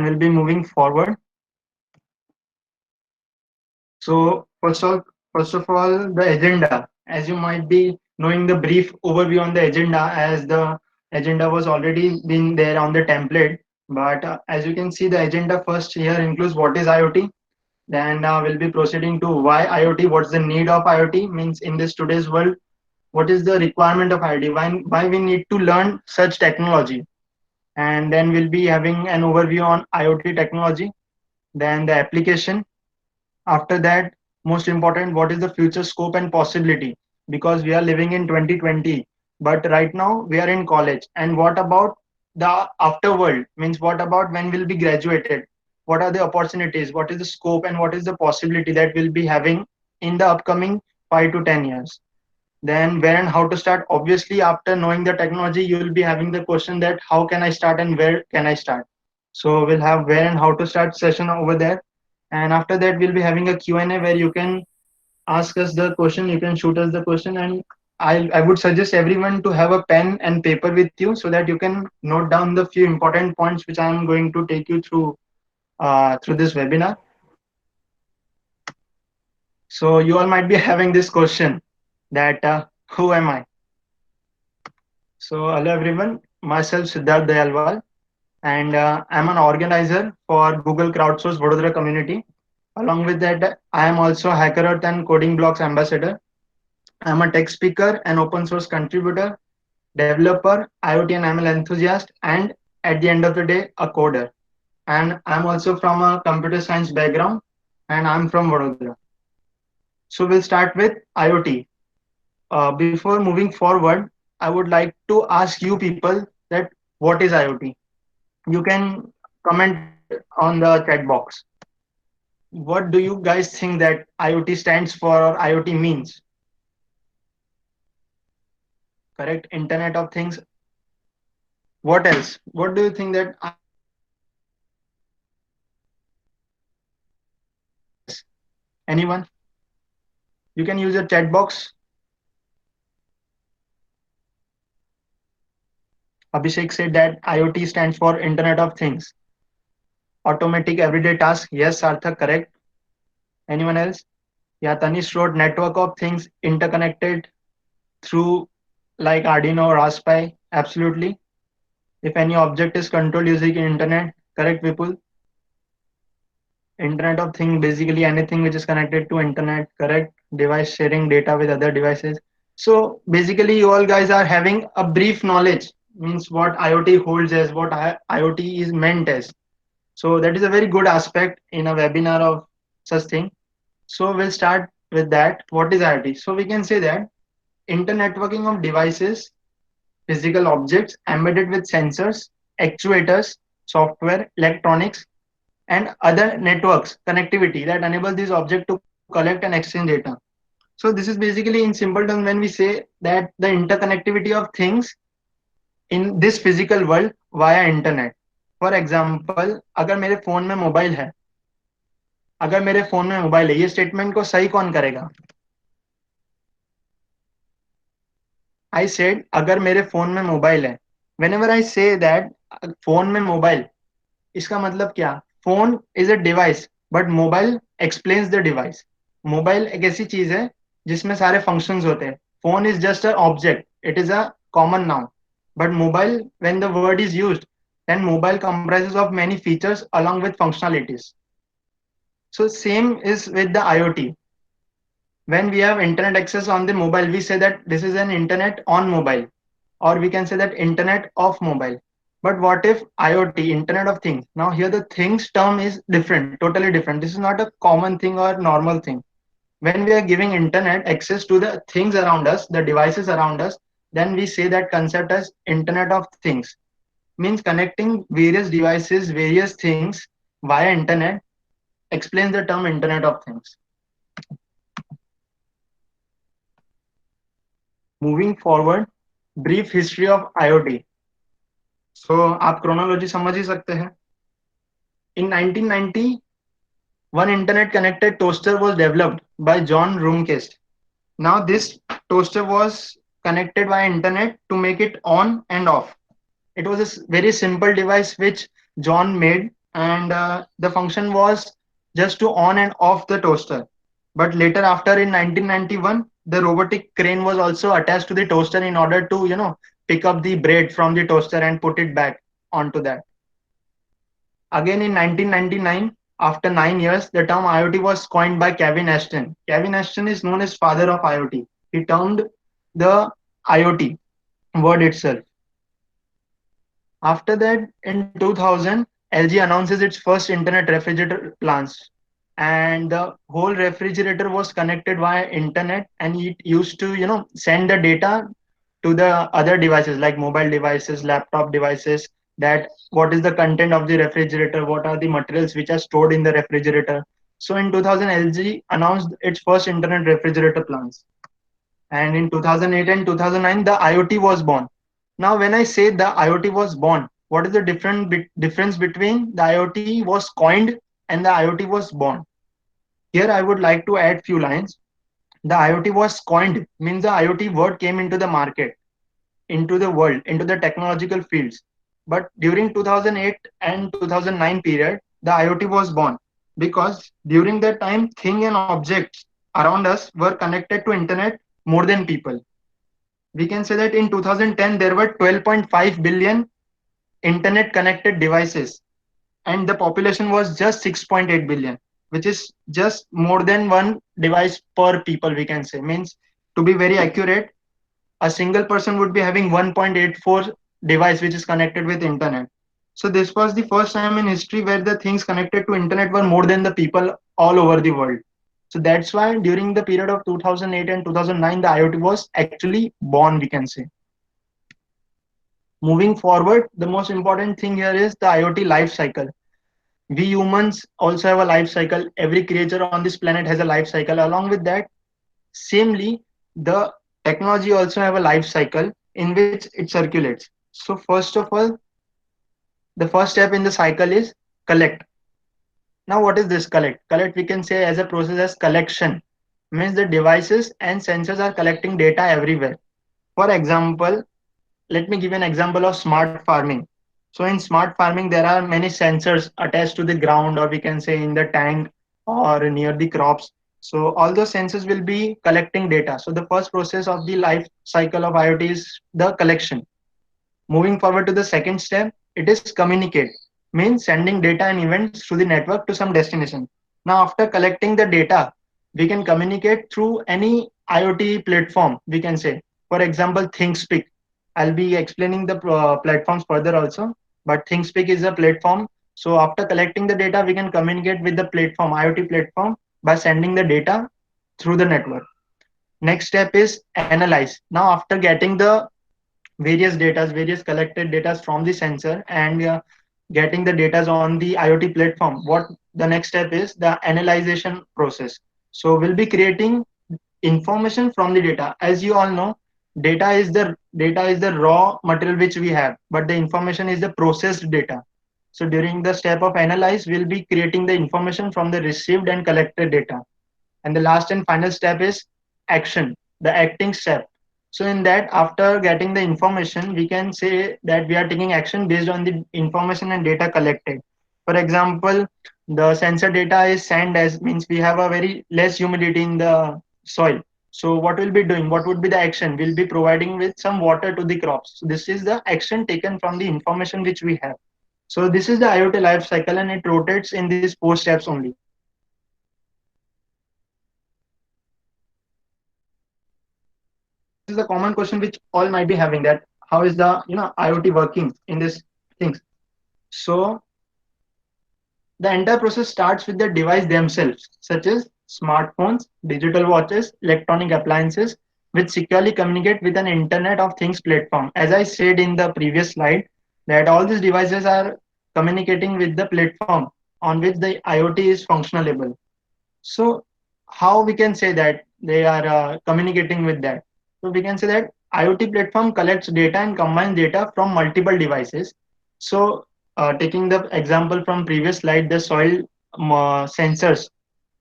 and we'll be moving forward. So first of all, the agenda. As you might be knowing the brief overview on the agenda, as the agenda was already been there on the template. But as you can see, the agenda first here includes what is IoT. Then we'll be proceeding to why IoT, what's the need of IoT, means in this today's world, what is the requirement of IoT, why we need to learn such technology. And then we'll be having an overview on IoT technology, then the application. After that, most important, what is the future scope and possibility? Because we are living in 2020, but right now we are in college. And what about the after world? Means what about when we'll be graduated? What are the opportunities? What is the scope and what is the possibility that we'll be having in the upcoming 5 to 10 years? Then where and how to start? Obviously, after knowing the technology, you will be having the question that how can I start and where can I start? So we'll have where and how to start session over there. And after that, we'll be having a Q&A where you can ask us the question, you can shoot us the question. And I would suggest everyone to have a pen and paper with you so that you can note down the few important points which I'm going to take you through this webinar. So you all might be having this question that who am I? So hello everyone, myself Siddharth Dayalwal, and I'm an organizer for Google Crowdsource Vadodara community. Along with that, I am also Hacker Earth and Coding Blocks ambassador. I'm a tech speaker and open source contributor, developer, IoT and ML enthusiast, and at the end of the day, a coder. And I'm also from a computer science background, and I'm from Vadodara. So we'll start with IoT. Before moving forward, I would like to ask you people that what is IoT? You can comment on the chat box. What do you guys think that IoT stands for or IoT means? Correct? Internet of Things. What else? What do you think that IoT stands for? Yes. Anyone? You can use your chat box. Abhishek said that IoT stands for Internet of Things. Automatic everyday task. Yes, Sarthak, correct. Anyone else? Yeah, Tanish wrote network of things interconnected through like Arduino or Raspberry. Absolutely. If any object is controlled using internet, correct, Vipul? Internet of things, basically anything which is connected to internet, correct? Device sharing data with other devices. So basically, you all guys are having a brief knowledge, means what IoT holds as, what IoT is meant as. So that is a very good aspect in a webinar of such thing. So we'll start with that. What is IoT? So we can say that internetworking of devices, physical objects embedded with sensors, actuators, software, electronics, and other networks connectivity that enable these objects to collect and exchange data. So this is basically in simple terms when we say that the interconnectivity of things in this physical world via internet. For example, अगर मेरे phone में mobile है, अगर मेरे phone में mobile है, ये statement को सही कौन करेगा? I said अगर मेरे फोन में मोबाइल है, whenever I say that phone में मोबाइल, इसका मतलब क्या? Phone is a device but mobile explains the device. Mobile एक ऐसी चीज है जिसमें सारे फंक्शंस होते हैं. Phone is just a object, it is a common noun. But mobile, when the word is used, then mobile comprises of many features along with functionalities. So same is with the IoT. When we have internet access on the mobile, we say that this is an internet on mobile, or we can say that internet of mobile. But what if IoT, internet of things? Now here the things term is different, totally different. This is not a common thing or normal thing. When we are giving internet access to the things around us, the devices around us, then we say that concept as internet of things. Means connecting various devices, various things via internet explains the term internet of things. Moving forward, brief history of IoT. So आप chronology समझ ही सकते हैं. In 1990, one internet connected toaster was developed by John Roomcast. Now this toaster was connected via internet to make it on and off. It was a very simple device which John made, and the function was just to on and off the toaster. But later, after in 1991, the robotic crane was also attached to the toaster in order to, pick up the bread from the toaster and put it back onto that. Again, in 1999, after 9 years, the term IoT was coined by Kevin Ashton. Kevin Ashton is known as father of IoT. He termed the IoT word itself. After that, in 2000, LG announces its first internet refrigerator plans, and the whole refrigerator was connected via internet, and it used to, send the data to the other devices like mobile devices, laptop devices. That what is the content of the refrigerator, what are the materials which are stored in the refrigerator. So in 2000, LG announced its first internet refrigerator plans, and in 2008 and 2009 the IoT was born. Now when I say the IoT was born, what is the difference between the IoT was coined and the IoT was born? Here I would like to add few lines. The IoT was coined means the IoT word came into the market, into the world, into the technological fields. But during 2008 and 2009 period, the IoT was born because during that time, things and objects around us were connected to internet more than people. We can say that in 2010 there were 12.5 billion internet connected devices, and the population was just 6.8 billion, which is just more than one device per people, we can say. Means, to be very accurate, a single person would be having 1.84 device which is connected with internet. So this was the first time in history where the things connected to internet were more than the people all over the world. So that's why during the period of 2008 and 2009 the IoT was actually born, we can say. Moving forward, the most important thing here is the IoT life cycle. We humans also have a life cycle. Every creature on this planet has a life cycle. Along with that, samely, the technology also have a life cycle in which it circulates. So first of all, the first step in the cycle is collect. Now what is this collect? Collect, we can say as a process as collection. Means the devices and sensors are collecting data everywhere. For example, let me give an example of smart farming. So in smart farming, there are many sensors attached to the ground, or we can say in the tank or near the crops. So all those sensors will be collecting data. So the first process of the life cycle of IoT is the collection. Moving forward to the second step, it is communicate, means sending data and events through the network to some destination. Now, after collecting the data, we can communicate through any IoT platform, we can say. For example, ThinkSpeak. I'll be explaining the platforms further also, but ThinkSpeak is a platform. So after collecting the data, we can communicate with the platform, IoT platform, by sending the data through the network. Next step is analyze. Now, after getting the various collected data from the sensor and getting the data on the IoT platform, what the next step is the analyzation process. So we'll be creating information from the data. As you all know, data is the raw material which we have, but the information is the processed data. So during the step of analyze, we'll be creating the information from the received and collected data. And the last and final step is action, the acting step. So in that, after getting the information, we can say that we are taking action based on the information and data collected. For example, the sensor data is sand, as means we have a very less humidity in the soil. So what we'll be doing, what would be the action? We'll be providing with some water to the crops. So this is the action taken from the information which we have. So this is the IoT life cycle, and it rotates in these four steps only. So this is the common question which all might be having, that how is the IoT working in this things. So the entire process starts with the device themselves, such as smartphones, digital watches, electronic appliances, which securely communicate with an Internet of Things platform. As I said in the previous slide, that all these devices are communicating with the platform on which the IoT is functionable. So how we can say that they are communicating with that? So we can say that IoT platform collects data and combines data from multiple devices. So taking the example from previous slide, the soil sensors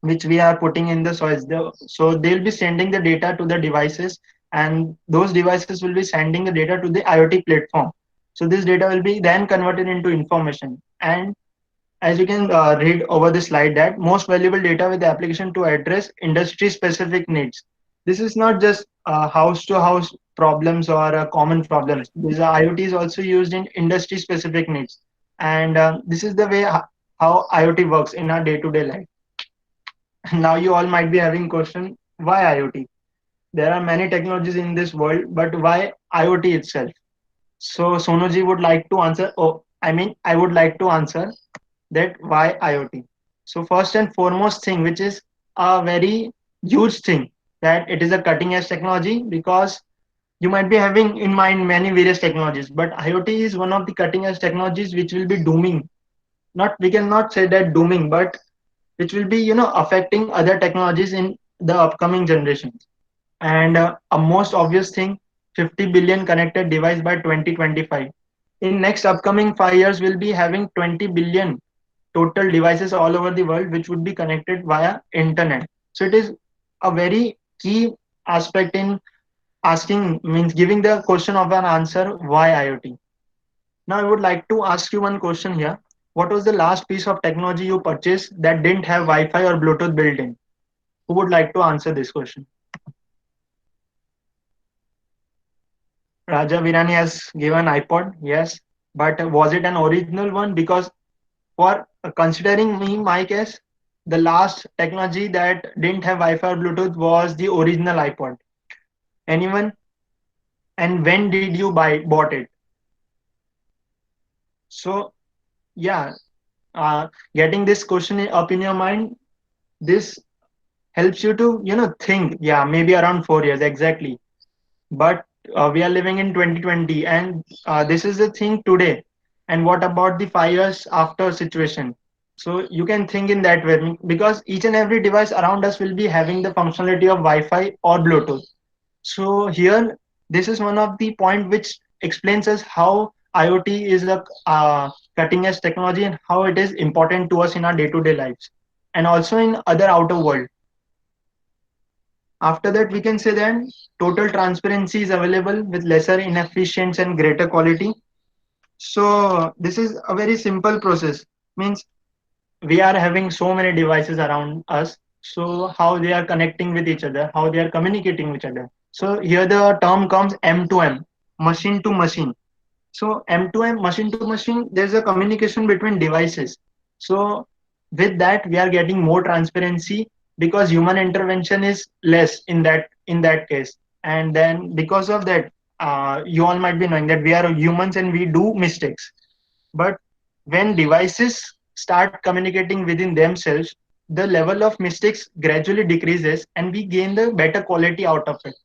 which we are putting in the soils, so they'll be sending the data to the devices, and those devices will be sending the data to the IoT platform. So this data will be then converted into information, and as you can read over the slide, that most valuable data with the application to address industry specific needs. This is not just house to house problems or common problems. This IoT is also used in industry specific needs. And this is the way how IoT works in our day to day life. Now you all might be having question, why IoT? There are many technologies in this world, but why IoT itself? So Sonoji would like to answer. Oh, I mean, I would like to answer that why IoT. So first and foremost thing, which is a very huge thing, that it is a cutting edge technology, because you might be having in mind many various technologies, but IoT is one of the cutting edge technologies which will be dooming. Not, we cannot say that dooming, but which will be affecting other technologies in the upcoming generations. And a most obvious thing, 50 billion connected device by 2025. In next upcoming 5 years, we'll be having 20 billion total devices all over the world which would be connected via internet. So it is a very key aspect in asking, means giving the question of an answer, why IoT. Now I would like to ask you one question here. What was the last piece of technology you purchased that didn't have Wi-Fi or Bluetooth built in? Who would like to answer this question? Raja Virani has given iPod, yes, but was it an original one? Because for considering me, my case, the last technology that didn't have Wi-Fi or Bluetooth was the original iPod. Anyone? And when did you bought it? So yeah, getting this question up in your mind, this helps you to think. Yeah, maybe around 4 years exactly. But we are living in 2020, and this is the thing today. And what about the 5 years after situation? So you can think in that way, because each and every device around us will be having the functionality of Wi-Fi or Bluetooth. So here, this is one of the point which explains us how IoT is a cutting edge technology and how it is important to us in our day-to-day lives, and also in other outer world. After that, we can say that total transparency is available with lesser inefficiency and greater quality. So this is a very simple process. Means we are having so many devices around us. So how they are connecting with each other, how they are communicating with each other. So here the term comes M2M, machine to machine. So M2M, machine to machine, there's a communication between devices. So with that, we are getting more transparency because human intervention is less in that case. And then because of that, you all might be knowing that we are humans and we do mistakes. But when devices start communicating within themselves, the level of mistakes gradually decreases and we gain the better quality out of it.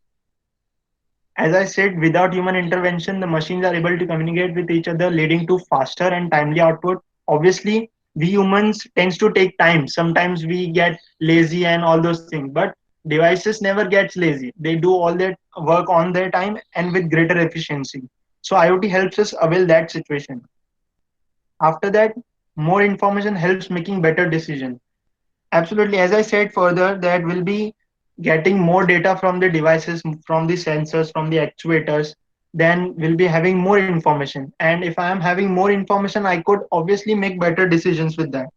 As I said, without human intervention, the machines are able to communicate with each other, leading to faster and timely output. Obviously, we humans tends to take time. Sometimes we get lazy and all those things, but devices never gets lazy. They do all their work on their time and with greater efficiency. So IoT helps us avail that situation. After that, more information helps making better decision. Absolutely. As I said further, that will be getting more data from the devices, from the sensors, from the actuators, then we'll be having more information. And if I am having more information, I could obviously make better decisions with that.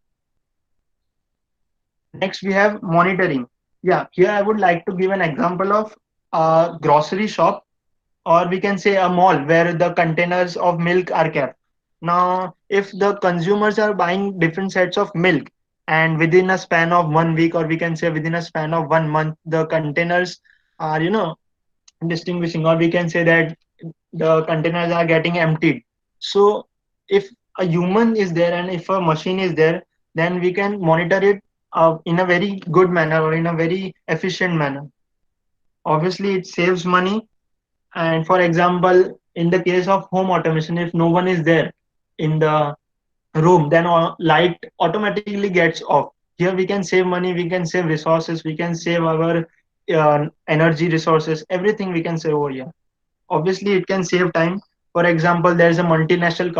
Next, we have monitoring. Yeah, here I would like to give an example of a grocery shop, or we can say a mall where the containers of milk are kept. Now, if the consumers are buying different sets of milk, and within a span of 1 week, or we can say within a span of 1 month, the containers are, distinguishing, or we can say that the containers are getting emptied. So, if a human is there and if a machine is there, then we can monitor it in a very good manner or in a very efficient manner. Obviously, it saves money. And for example, in the case of home automation, if no one is there in the room, then light automatically gets off. Here we can save money, we can save resources, we can save our energy resources, everything we can save over here. Obviously, it can save time. For example, there's a multinational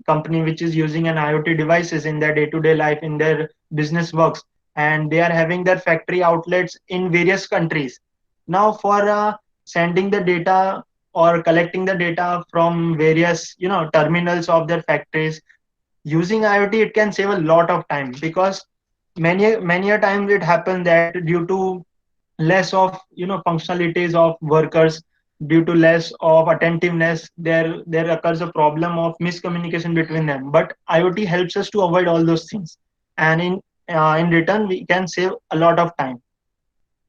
company which is using an IoT devices in their day-to-day life, in their business works, and they are having their factory outlets in various countries. Now, for sending the data or collecting the data from various terminals of their factories, using IoT, it can save a lot of time, because many a times it happens that due to less of functionalities of workers, due to less of attentiveness, there occurs a problem of miscommunication between them. But IoT helps us to avoid all those things, and in return we can save a lot of time.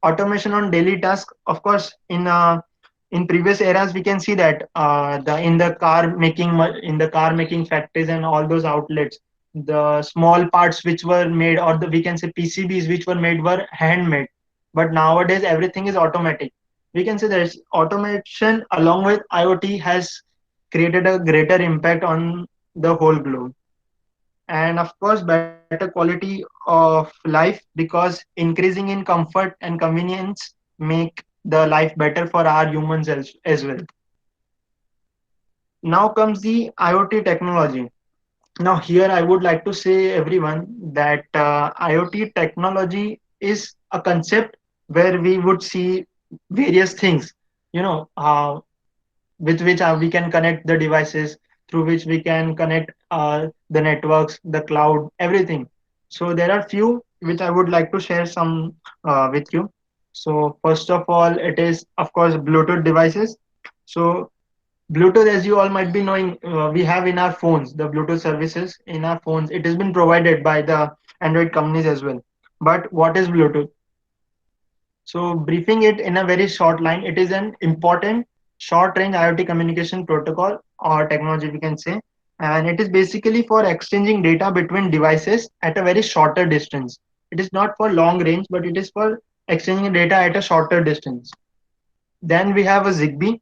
Automation on daily tasks, of course, in previous eras we can see that the in the car making factories and all those outlets, the small parts which were made, or the we can say PCBs which were made, were handmade. But nowadays everything is automatic. We can say that automation along with IoT has created a greater impact on the whole globe. And of course better quality of life, because increasing in comfort and convenience make the life better for our humans as well. Now comes the IoT technology. Now here I would like to say everyone that IoT technology is a concept where we would see various things, you know uh, with which we can connect the devices, through which we can connect the networks, the cloud, everything. So there are few which I would like to share some with you. So first of all, it is of course Bluetooth devices. So Bluetooth, as you all might be knowing, we have in our phones the Bluetooth services in our phones. It has been provided by the Android companies as well. But what is Bluetooth? So, briefing it in a very short line, it is an important short range IoT communication protocol or technology, we can say. And it is basically for exchanging data between devices at a very shorter distance. It is not for long range, but it is for exchanging data at a shorter distance. Then we have a Zigbee.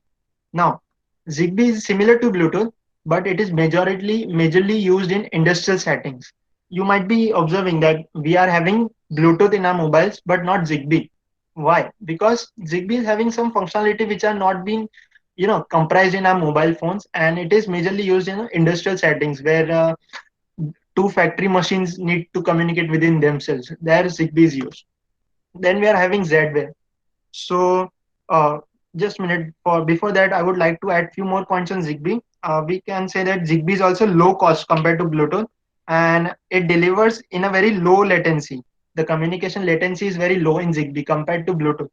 Now, Zigbee is similar to Bluetooth, but it is majorly used in industrial settings. You might be observing that we are having Bluetooth in our mobiles, but not Zigbee. Why? Because Zigbee is having some functionality which are not being, comprised in our mobile phones, and it is majorly used in industrial settings where two factory machines need to communicate within themselves. There, Zigbee is used. Then we are having Z-Wave. So, uh, just a minute. For before that, I would like to add few more points on Zigbee. We can say that Zigbee is also low cost compared to Bluetooth, and it delivers in a very low latency. The communication latency is very low in Zigbee compared to Bluetooth.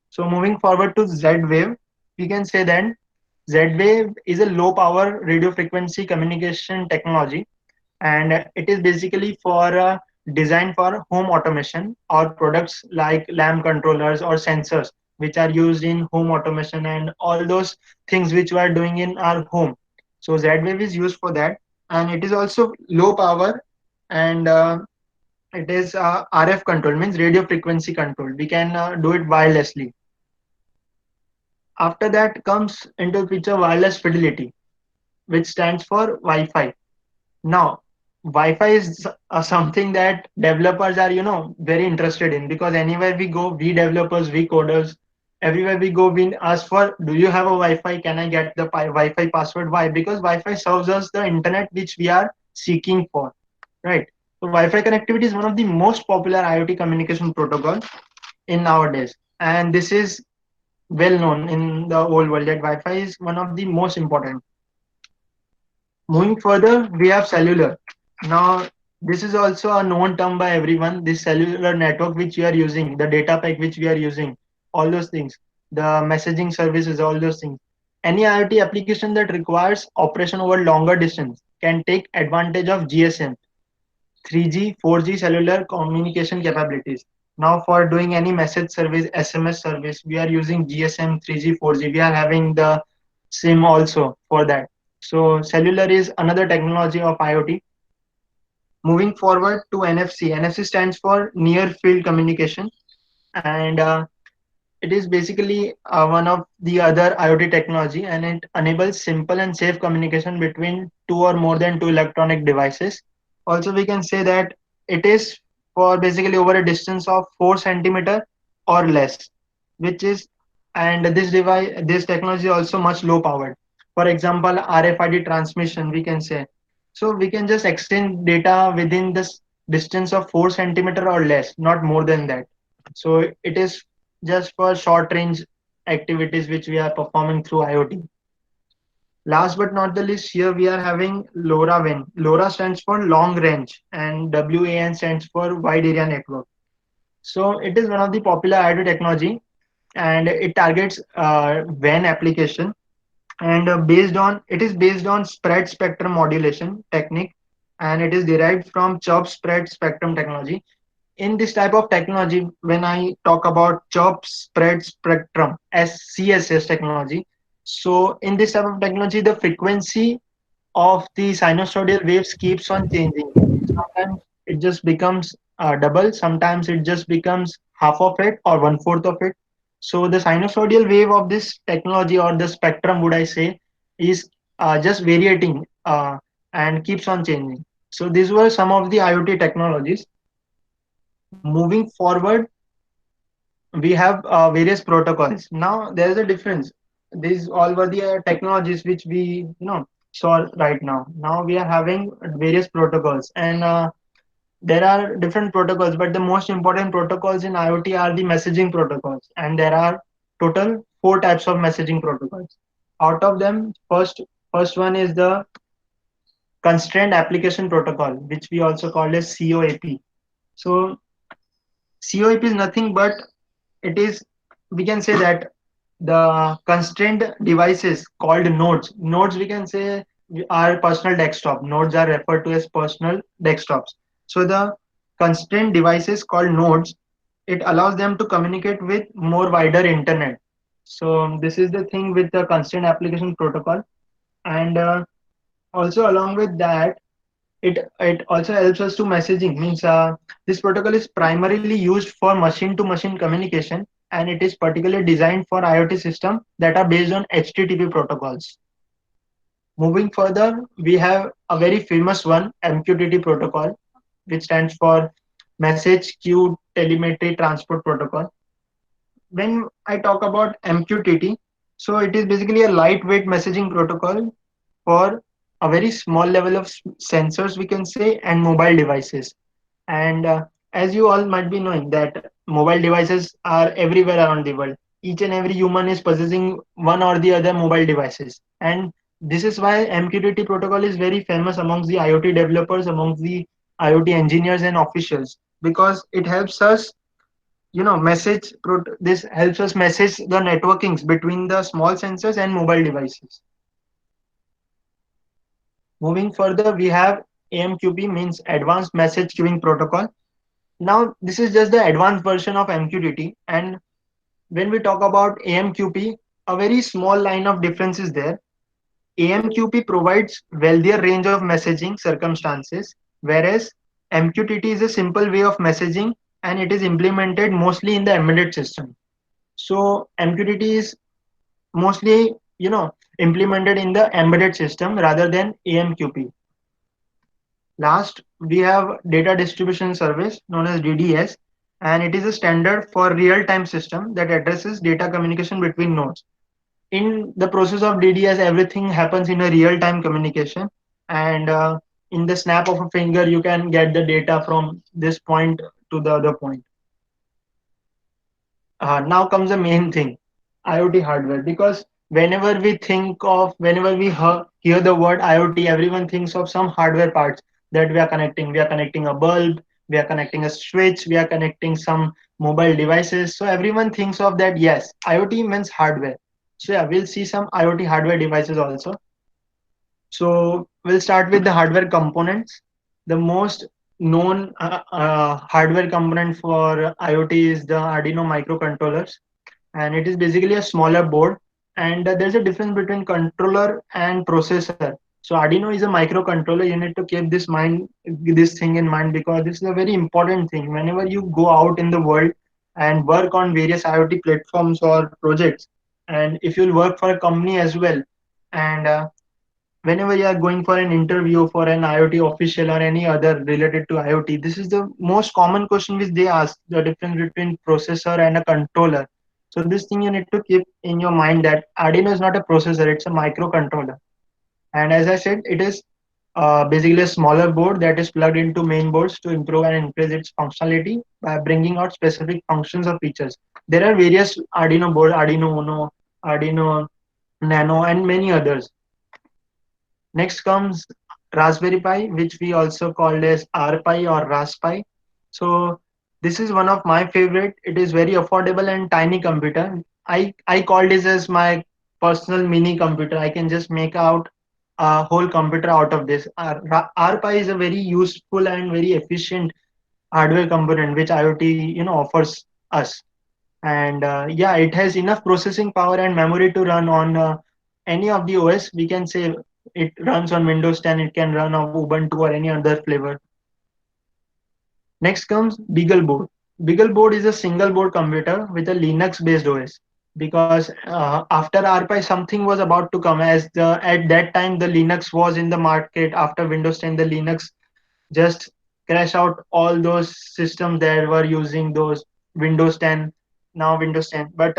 So, moving forward to Z-Wave, we can say that Z-Wave is a low power radio frequency communication technology, and it is basically for designed for home automation or products like lamp controllers or sensors which are used in home automation and all those things which we are doing in our home. So Z-Wave is used for that, and it is also low power, and it is RF control, means radio frequency control. We can do it wirelessly. After that comes into picture wireless fidelity, which stands for Wi-Fi. Now, Wi-Fi is something that developers are, very interested in, because anywhere we go, we developers, we coders, everywhere we go, we ask for, do you have a Wi-Fi? Can I get the Wi-Fi password? Why? Because Wi-Fi serves us the internet which we are seeking for, right? So Wi-Fi connectivity is one of the most popular IoT communication protocol in nowadays, and this is well known in the whole world that Wi-Fi is one of the most important. Moving further, we have cellular. Now, this is also a known term by everyone. This cellular network which we are using, the data pack which we are using, all those things, the messaging services, all those things. Any IoT application that requires operation over longer distance can take advantage of GSM, 3G, 4G cellular communication capabilities. Now, for doing any message service, SMS service, we are using GSM, 3G, 4G. We are having the SIM also for that. So, cellular is another technology of IoT. Moving forward to NFC. NFC stands for Near Field Communication, and it is basically one of the other IoT technology, and it enables simple and safe communication between two or more than two electronic devices. Also, we can say that it is for basically over a distance of 4 centimeter or less, which is, and this technology is also much low powered. For example, RFID transmission, we can say. So we can just extend data within this distance of 4 centimeter or less, not more than that. So it is just for short range activities which we are performing through IoT. Last but not the least, here we are having LoRaWAN. LoRa stands for long range and WAN stands for wide area network. So it is one of the popular IoT technology and it targets WAN application and based on it is based on spread spectrum modulation technique and it is derived from chirp spread spectrum technology. In this type of technology, when I talk about chirp spread spectrum SCSS technology, so in this type of technology the frequency of the sinusoidal waves keeps on changing. Sometimes it just becomes double, sometimes it just becomes half of it or one fourth of it. So the sinusoidal wave of this technology or the spectrum, would I say, is just varying and keeps on changing. So these were some of the IoT technologies. Moving forward, we have various protocols. Now there is a difference. These all were the technologies which we saw right now. Now we are having various protocols, and there are different protocols. But the most important protocols in IoT are the messaging protocols, and there are total four types of messaging protocols. Out of them, first one is the Constrained Application Protocol, which we also call as COAP. So COAP is nothing but it is we can say that the constrained devices called nodes we can say are personal desktop. Nodes are referred to as personal desktops. So the constrained devices called nodes, it allows them to communicate with more wider internet. So this is the thing with the constrained application protocol. And also along with that, it also helps us to messaging means this protocol is primarily used for machine to machine communication and it is particularly designed for IoT system that are based on HTTP protocols. Moving further, we have a very famous one, MQTT protocol, which stands for Message Queue Telemetry Transport Protocol. When I talk about MQTT, so it is basically a lightweight messaging protocol for a very small level of sensors, we can say, and mobile devices. And as you all might be knowing that mobile devices are everywhere around the world. Each and every human is possessing one or the other mobile devices. And this is why MQTT protocol is very famous amongst the IoT developers, amongst the IoT engineers and officials, because it helps us, this helps us message the networkings between the small sensors and mobile devices. Moving further, we have AMQP, means Advanced Message Queuing Protocol. Now, this is just the advanced version of MQTT. And when we talk about AMQP, a very small line of difference is there. AMQP provides wealthier range of messaging circumstances, whereas MQTT is a simple way of messaging and it is implemented mostly in the embedded system. So MQTT is mostly, implemented in the embedded system rather than AMQP. Last, we have data distribution service known as DDS, and it is a standard for real-time system that addresses data communication between nodes. In the process of DDS, everything happens in a real-time communication, and in the snap of a finger, you can get the data from this point to the other point. Now comes the main thing, IoT hardware. Because whenever we hear the word IoT, everyone thinks of some hardware parts that we are connecting. We are connecting a bulb, we are connecting a switch, we are connecting some mobile devices. So everyone thinks of that. Yes, IoT means hardware. So yeah, we'll see some IoT hardware devices also. So we'll start with the hardware components. The most known hardware component for IoT is the Arduino microcontrollers, and it is basically a smaller board. And there's a difference between controller and processor. So Arduino is a microcontroller. You need to keep this thing in mind, because this is a very important thing. Whenever you go out in the world and work on various IoT platforms or projects, and if you'll work for a company as well, and whenever you are going for an interview for an IoT official or any other related to IoT, this is the most common question which they ask: the difference between processor and a controller. So this thing you need to keep in your mind, that Arduino is not a processor; it's a microcontroller. And as I said, it is basically a smaller board that is plugged into main boards to improve and increase its functionality by bringing out specific functions or features. There are various Arduino board, Arduino Uno, Arduino Nano, and many others. Next comes Raspberry Pi, which we also called as RPi or Raspi. So this is one of my favorite. It is very affordable and tiny computer. I call this as my personal mini computer. I can just make out a whole computer out of this. RPi is a very useful and very efficient hardware component which IoT offers us. And yeah, it has enough processing power and memory to run on any of the OS. We can say it runs on Windows 10, it can run on Ubuntu or any other flavor. Next comes BeagleBoard. BeagleBoard is a single board computer with a Linux based OS, because after RPi something was about to come, as at that time the Linux was in the market. After Windows 10, the Linux just crash out all those systems that were using those Windows 10, now Windows 10. But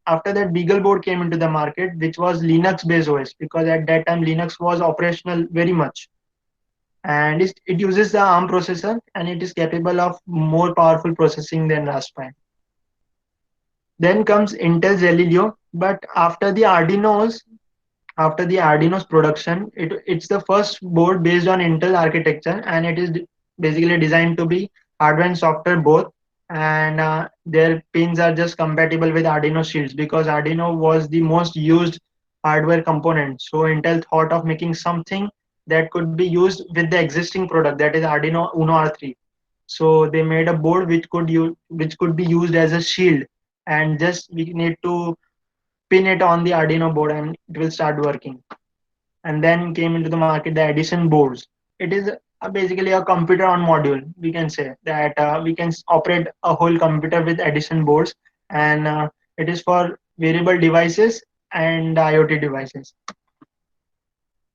after that, BeagleBoard came into the market, which was Linux based OS, because at that time Linux was operational very much. And it uses the ARM processor, and it is capable of more powerful processing than Raspberry. Then comes Intel's Galileo, but after the Arduino's production, it's the first board based on Intel architecture, and it is basically designed to be hardware and software both. And their pins are just compatible with Arduino Shields, because Arduino was the most used hardware component. So Intel thought of making something that could be used with the existing product, that is Arduino Uno R3. So they made a board which could be used as a shield, and just we need to pin it on the Arduino board and it will start working. And then came into the market the Edison boards. It is basically a computer on module. We can say that we can operate a whole computer with Edison boards, and it is for wearable devices and IoT devices.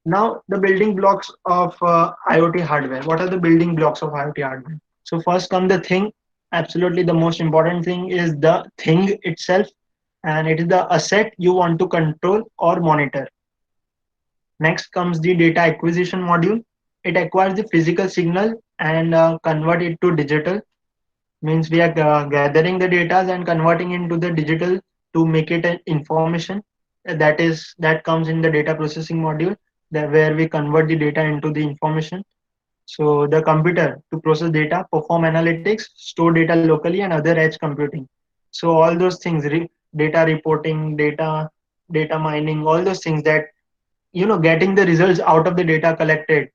Now, the building blocks of IoT hardware. What are the building blocks of IoT hardware? So first come the thing. Absolutely, the most important thing is the thing itself, and it is the asset you want to control or monitor. Next comes the data acquisition module. It acquires the physical signal and convert it to digital. Means we are gathering the data and converting into the digital to make it an information. That comes in the data processing module, where we convert the data into the information. So the computer to process data, perform analytics, store data locally, and other edge computing. So all those things, data reporting, data mining, all those things, that getting the results out of the data collected.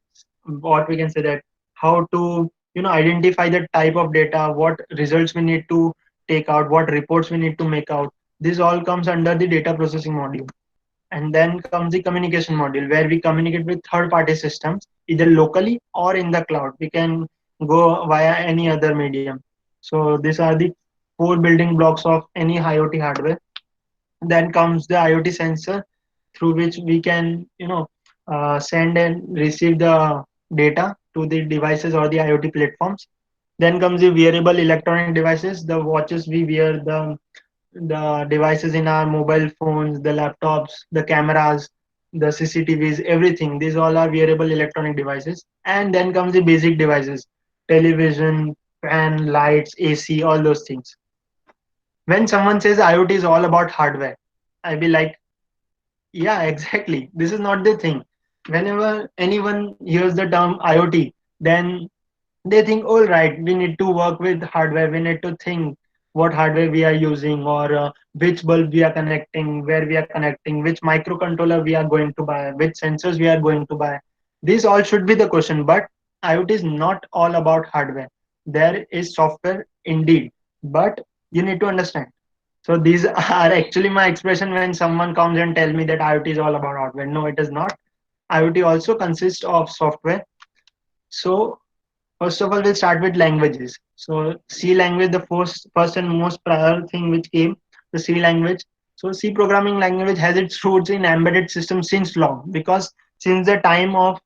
What we can say, that how to identify the type of data, what results we need to take out, what reports we need to make out. This all comes under the data processing module. And then comes the communication module, where we communicate with third party systems either locally or in the cloud. We can go via any other medium. So these are the four building blocks of any IoT hardware. Then comes the IoT sensor, through which we can send and receive the data to the devices or the IoT platforms. Then comes the wearable electronic devices, the watches we wear, the devices in our mobile phones, the laptops, the cameras, the CCTVs, everything. These all are wearable electronic devices. And then comes the basic devices, television, fan, lights, AC, all those things. When someone says IoT is all about hardware, I'll be like, yeah, exactly. This is not the thing. Whenever anyone hears the term IoT, then they think, all right, we need to work with hardware. We need to think what hardware we are using, or which bulb we are connecting, where we are connecting, which microcontroller we are going to buy, which sensors we are going to buy. These all should be the question. But IoT is not all about hardware. There is software indeed, but you need to understand. So these are actually my expression when someone comes and tell me that IoT is all about hardware. No, it is not. IoT also consists of software. So first of all, we'll start with languages. So C language, the first and most prior thing which came, the C language. So C programming language has its roots in embedded systems since long, because since the time of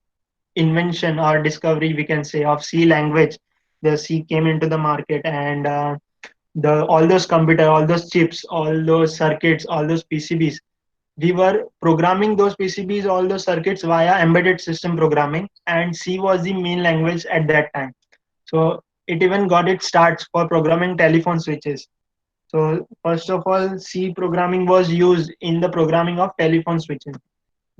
invention or discovery, we can say, of C language, the C came into the market, and the all those computer, all those chips, all those circuits, all those PCBs, we were programming those PCBs, all those circuits via embedded system programming, and C was the main language at that time. So it even got its starts for programming telephone switches. So first of all, C programming was used in the programming of telephone switches.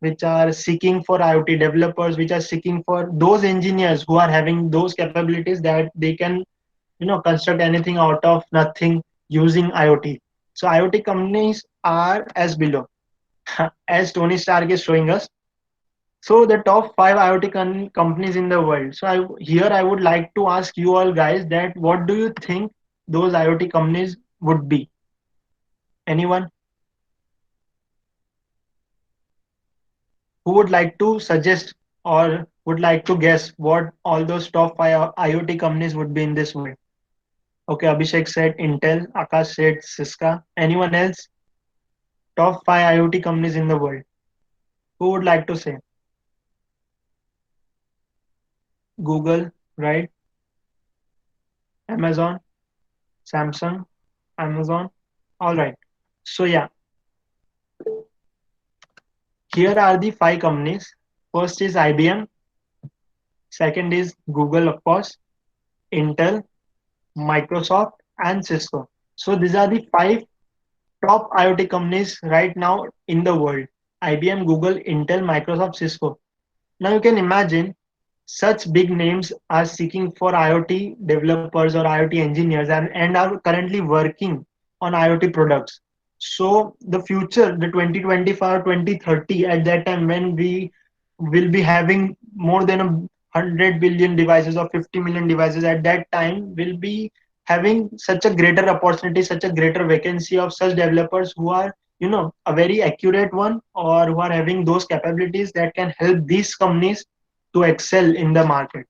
which are seeking for IoT developers, which are seeking for those engineers who are having those capabilities that they can, construct anything out of nothing using IoT. So IoT companies are as below, as Tony Stark is showing us. So the top five IoT companies in the world. So here I would like to ask you all guys that what do you think those IoT companies would be? Anyone who would like to suggest or would like to guess what all those top five IoT companies would be in this world? Okay, Abhishek said Intel, Akash said Cisco. Anyone else? Top five IoT companies in the world. Who would like to say? Google, right? Amazon, Samsung, Amazon. All right. So yeah, here are the five companies. First is IBM, second is Google, of course, Intel, Microsoft, and Cisco. So these are the five top IoT companies right now in the world. IBM, Google, Intel, Microsoft, Cisco. Now you can imagine such big names are seeking for IoT developers or IoT engineers and are currently working on IoT products. So the future, the 2025, 2030, at that time when we will be having more than 100 billion devices or 50 million devices, at that time will be having such a greater opportunity, such a greater vacancy of such developers who are, a very accurate one, or who are having those capabilities that can help these companies to excel in the market.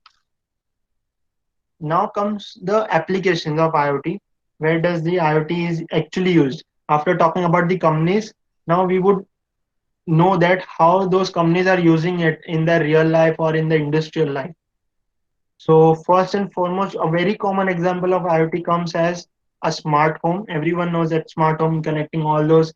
Now comes the applications of IoT. Where does the IoT is actually used? After talking about the companies, now we would know that how those companies are using it in their real life or in the industrial life. So first and foremost, a very common example of IoT comes as a smart home. Everyone knows that smart home, connecting all those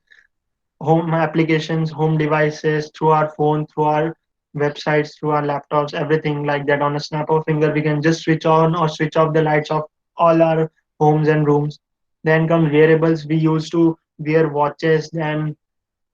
home applications, home devices through our phone, through our websites, through our laptops, everything like that. On a snap of finger, we can just switch on or switch off the lights of all our homes and rooms. Then come wearables. We used to wear watches, then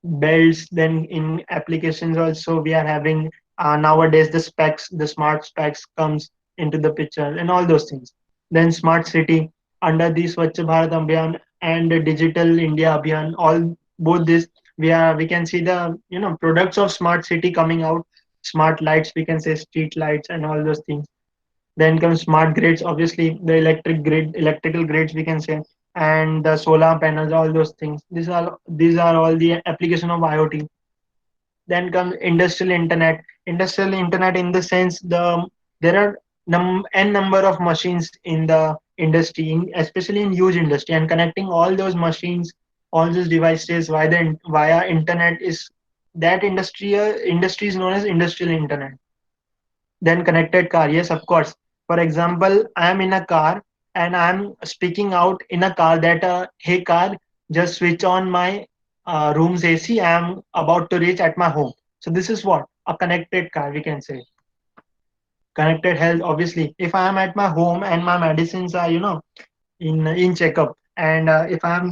belts. Then in applications also, we are having nowadays the specs, the smart specs comes into the picture, and all those things. Then smart city under the Swachh Bharat Abhiyan and the Digital India Abhiyan, all both this we can see the products of smart city coming out. Smart lights, we can say street lights and all those things. Then comes smart grids, obviously the electrical grids, we can say, and the solar panels, all those things. These are all the application of IoT. Then comes industrial internet. Industrial internet in the sense there are n number of machines in the industry, especially in huge industry, and connecting all those machines, all those devices via internet is that industry is known as industrial internet. Then connected car, yes, of course. For example, I am in a car and I'm speaking out in a car that, hey car, just switch on my room's AC. I am about to reach at my home. So this is what a connected car, we can say. Connected health, obviously. If I am at my home and my medicines are, in checkup, and if I am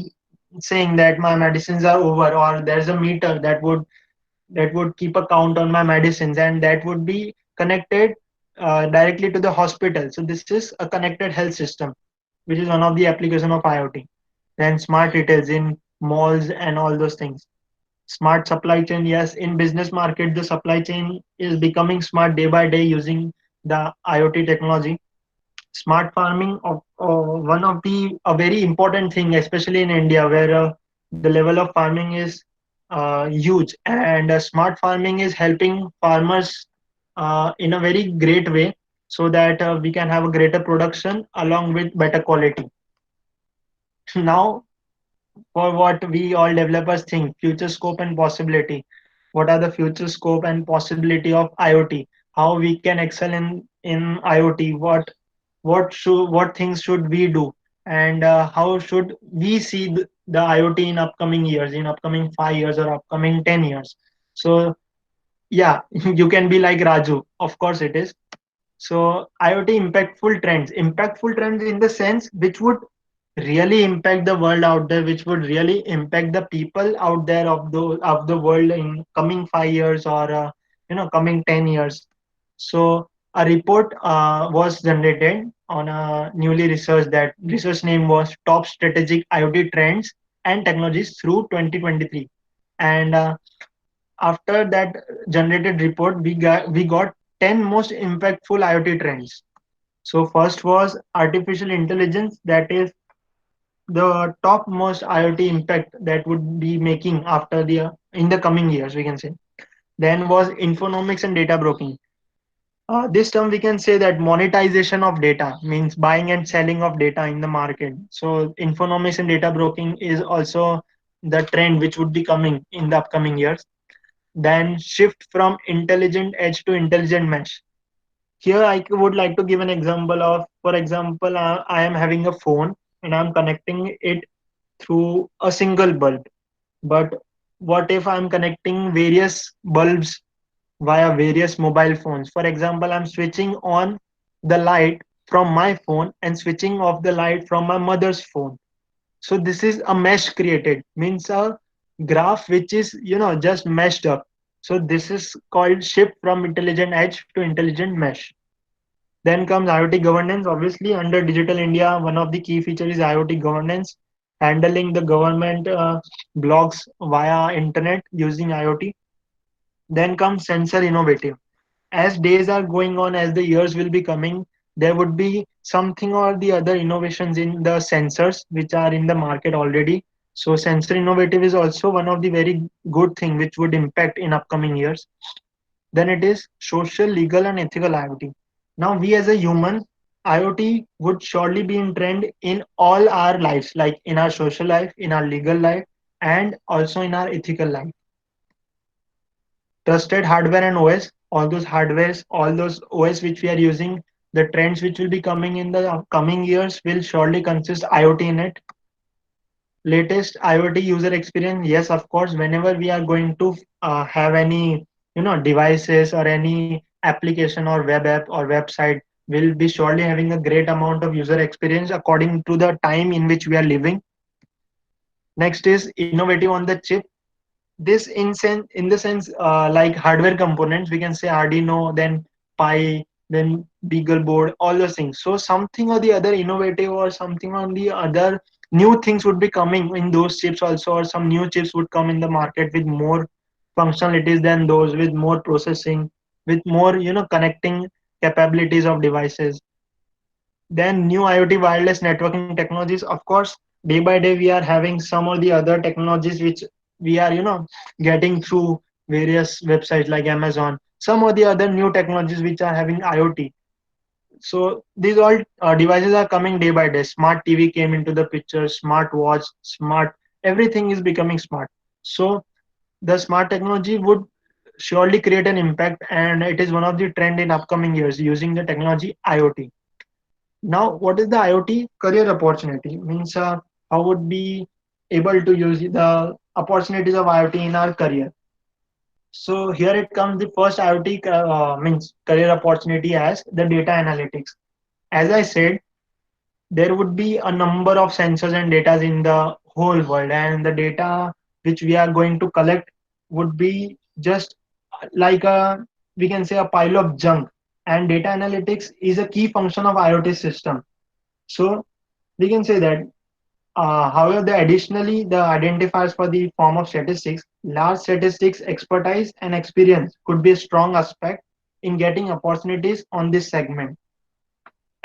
saying that my medicines are over, or there's a meter that would keep a count on my medicines, and that would be connected directly to the hospital. So this is a connected health system, which is one of the application of IoT. Then smart retails in malls and all those things. Smart supply chain, yes, in business market the supply chain is becoming smart day by day using the IoT technology. Smart farming, one of the a very important thing, especially in India, where the level of farming is huge, and smart farming is helping farmers in a very great way, so that we can have a greater production along with better quality. Now, for what we all developers think, future scope and possibility. What are the future scope and possibility of IoT? How we can excel in IoT? What things should we do, and how should we see the IoT in upcoming years, in upcoming 5 years or upcoming 10 years? So yeah, you can be like Raju. Of course it is. So IoT impactful trends in the sense which would really impact the world out there, which would really impact the people out there of the world in coming 5 years or coming 10 years. So a report was generated on a newly researched that research name was Top Strategic IoT Trends and Technologies through 2023, and after that generated report, we got 10 most impactful IoT trends. So first was artificial intelligence, that is the top most IoT impact that would be making after the in the coming years, we can say. Then was infonomics and data broking. This term we can say that monetization of data means buying and selling of data in the market. So infonomics and data broking is also the trend which would be coming in the upcoming years. Then shift from intelligent edge to intelligent mesh. Here I would like to give an example of, for example, I am having a phone and I'm connecting it through a single bulb. But what if I'm connecting various bulbs via various mobile phones? For example, I'm switching on the light from my phone and switching off the light from my mother's phone. So this is a mesh created, means a graph which is just meshed up. So this is called shift from intelligent edge to intelligent mesh. Then comes IoT governance. Obviously, under Digital India, one of the key features is IoT governance, handling the government blocks via internet using IoT. Then comes sensor innovative. As days are going on, as the years will be coming, there would be something or the other innovations in the sensors which are in the market already. So sensor innovative is also one of the very good thing which would impact in upcoming years. Then it is social, legal, and ethical IoT. Now, we as a human, IoT would surely be in trend in all our lives, like in our social life, in our legal life, and also in our ethical life. Trusted hardware and OS, all those hardwares, all those OS which we are using, the trends which will be coming in the coming years will surely consist IoT in it. Latest IoT user experience, yes, of course, whenever we are going to have any devices or any application or web app or website, will be surely having a great amount of user experience according to the time in which we are living. Next is innovative on the chip. This in the sense like hardware components, we can say Arduino, then Pi, then BeagleBoard, all those things. So something or the other innovative or something on the other new things would be coming in those chips also, or some new chips would come in the market with more functionalities than those, with more processing, with more connecting capabilities of devices. Then new IoT wireless networking technologies. Of course, day by day we are having some or the other technologies which we are getting through various websites like Amazon. Some or the other new technologies which are having IoT. So these all devices are coming day by day. Smart TV came into the picture. Smart watch, smart everything is becoming smart. So the smart technology would surely create an impact, and it is one of the trend in upcoming years using the technology IoT. Now, what is the IoT career opportunity? Means how would be able to use the opportunities of IoT in our career. So here it comes the first IoT means career opportunity as the data analytics. As I said, there would be a number of sensors and data in the whole world, and the data which we are going to collect would be just like a, we can say, a pile of junk. And data analytics is a key function of IoT system. So we can say that, however, additionally, the identifiers for the form of statistics, large statistics expertise and experience could be a strong aspect in getting opportunities on this segment.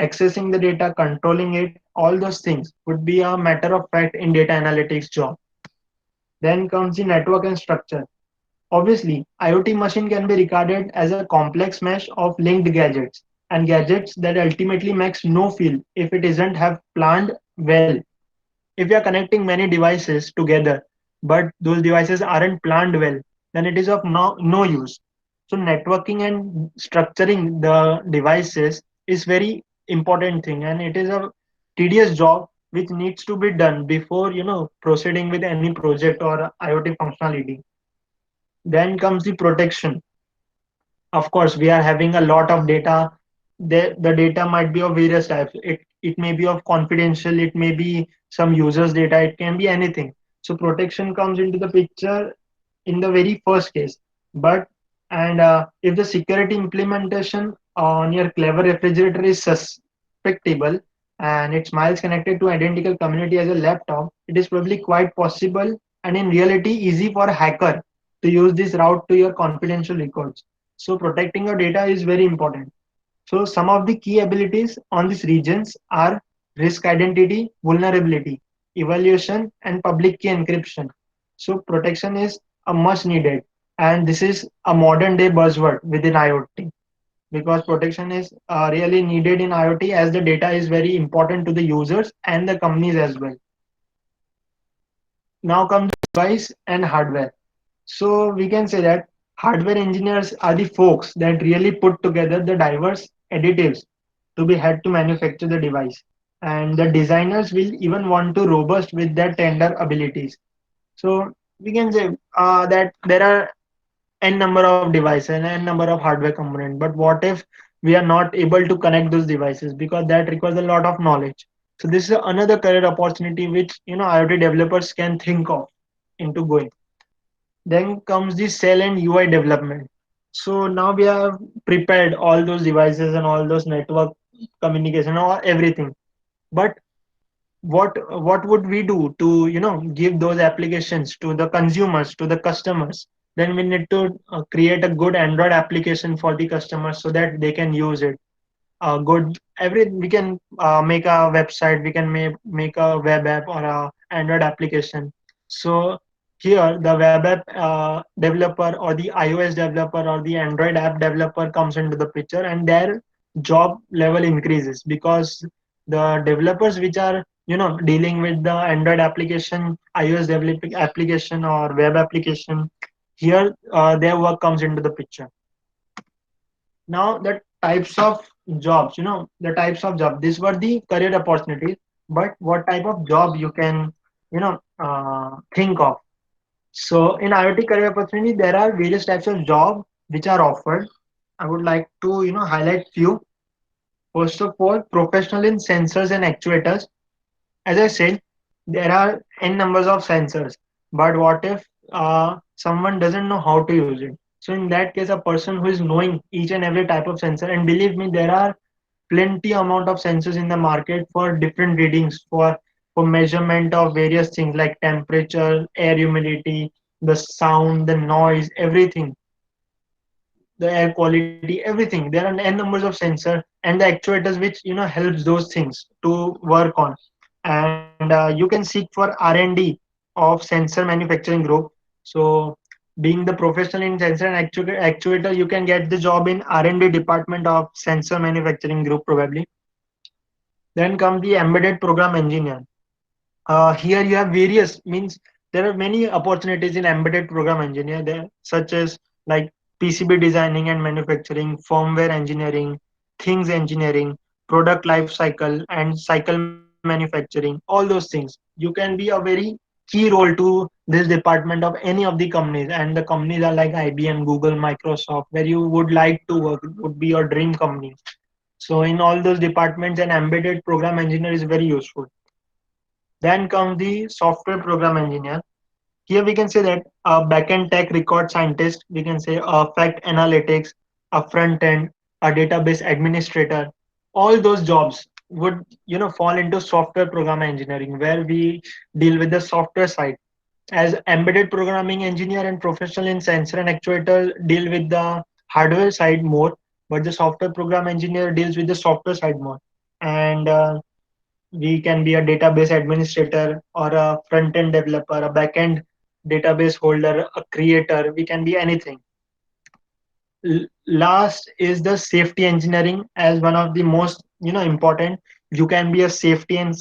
Accessing the data, controlling it, all those things would be a matter of fact in data analytics job. Then comes the network and structure. Obviously, IoT machine can be regarded as a complex mesh of linked gadgets, and gadgets that ultimately makes no feel if it isn't have planned well. If you are connecting many devices together, but those devices aren't planned well, then it is of no use. So networking and structuring the devices is very important thing, and it is a tedious job which needs to be done before proceeding with any project or IoT functionality. Then comes the protection. Of course, we are having a lot of data the data might be of various types. It may be of confidential, it may be some users data, it can be anything. So protection comes into the picture in the very first case. But and if the security implementation on your clever refrigerator is suspectable and its miles connected to identical community as a laptop, it is probably quite possible and in reality easy for a hacker to use this route to your confidential records. So protecting your data is very important. So some of the key abilities on these regions are risk identity, vulnerability, evaluation, and public key encryption. So protection is a must needed, and this is a modern day buzzword within IoT because protection is really needed in IoT as the data is very important to the users and the companies as well. Now comes device and hardware. So we can say that hardware engineers are the folks that really put together the diverse additives to be had to manufacture the device. And the designers will even want to robust with their tender abilities. So we can say that there are n number of devices and n number of hardware components. But what if we are not able to connect those devices because that requires a lot of knowledge. So this is another career opportunity which IoT developers can think of into going. Then comes the cell and UI development. So now we have prepared all those devices and all those network communication or everything. But what would we do to give those applications to the consumers, to the customers? Then we need to create a good Android application for the customers so that they can use it. Good every we can make a website, we can make a web app or a Android application. So here the web app developer or the iOS developer or the Android app developer comes into the picture and their job level increases because the developers which are dealing with the Android application, iOS developing application or web application, here their work comes into the picture. Now the types of jobs, the types of job, these were the career opportunities, but what type of job you can think of. So in IoT career opportunity there are various types of job which are offered. I would like to highlight few. First of all, professional in sensors and actuators. As I said, there are n numbers of sensors, but what if someone doesn't know how to use it? So in that case, a person who is knowing each and every type of sensor, and believe me, there are plenty amount of sensors in the market for different readings for measurement of various things like temperature, air humidity, the sound, the noise, everything, the air quality, everything. There are n numbers of sensor and the actuators which helps those things to work on. And you can seek for R&D of sensor manufacturing group. So being the professional in sensor and actuator, you can get the job in R&D department of sensor manufacturing group probably. Then comes the embedded program engineer. Here you have various means there are many opportunities in embedded program engineer there, such as like PCB designing and manufacturing, firmware engineering, things engineering, product life cycle, and cycle manufacturing. All those things. You can be a very key role to this department of any of the companies, and the companies are like IBM, Google, Microsoft, where you would like to work. It would be your dream company. So in all those departments, an embedded program engineer is very useful. Then comes the software program engineer. Here we can say that a backend tech record scientist, we can say a fact analytics, a front end, a database administrator. All those jobs would fall into software program engineering, where we deal with the software side. As embedded programming engineer and professional in sensor and actuator deal with the hardware side more, but the software program engineer deals with the software side more. And we can be a database administrator or a front end developer, a back end database holder, a creator. We can be anything. Last is the safety engineering as one of the most important. You can be a safety and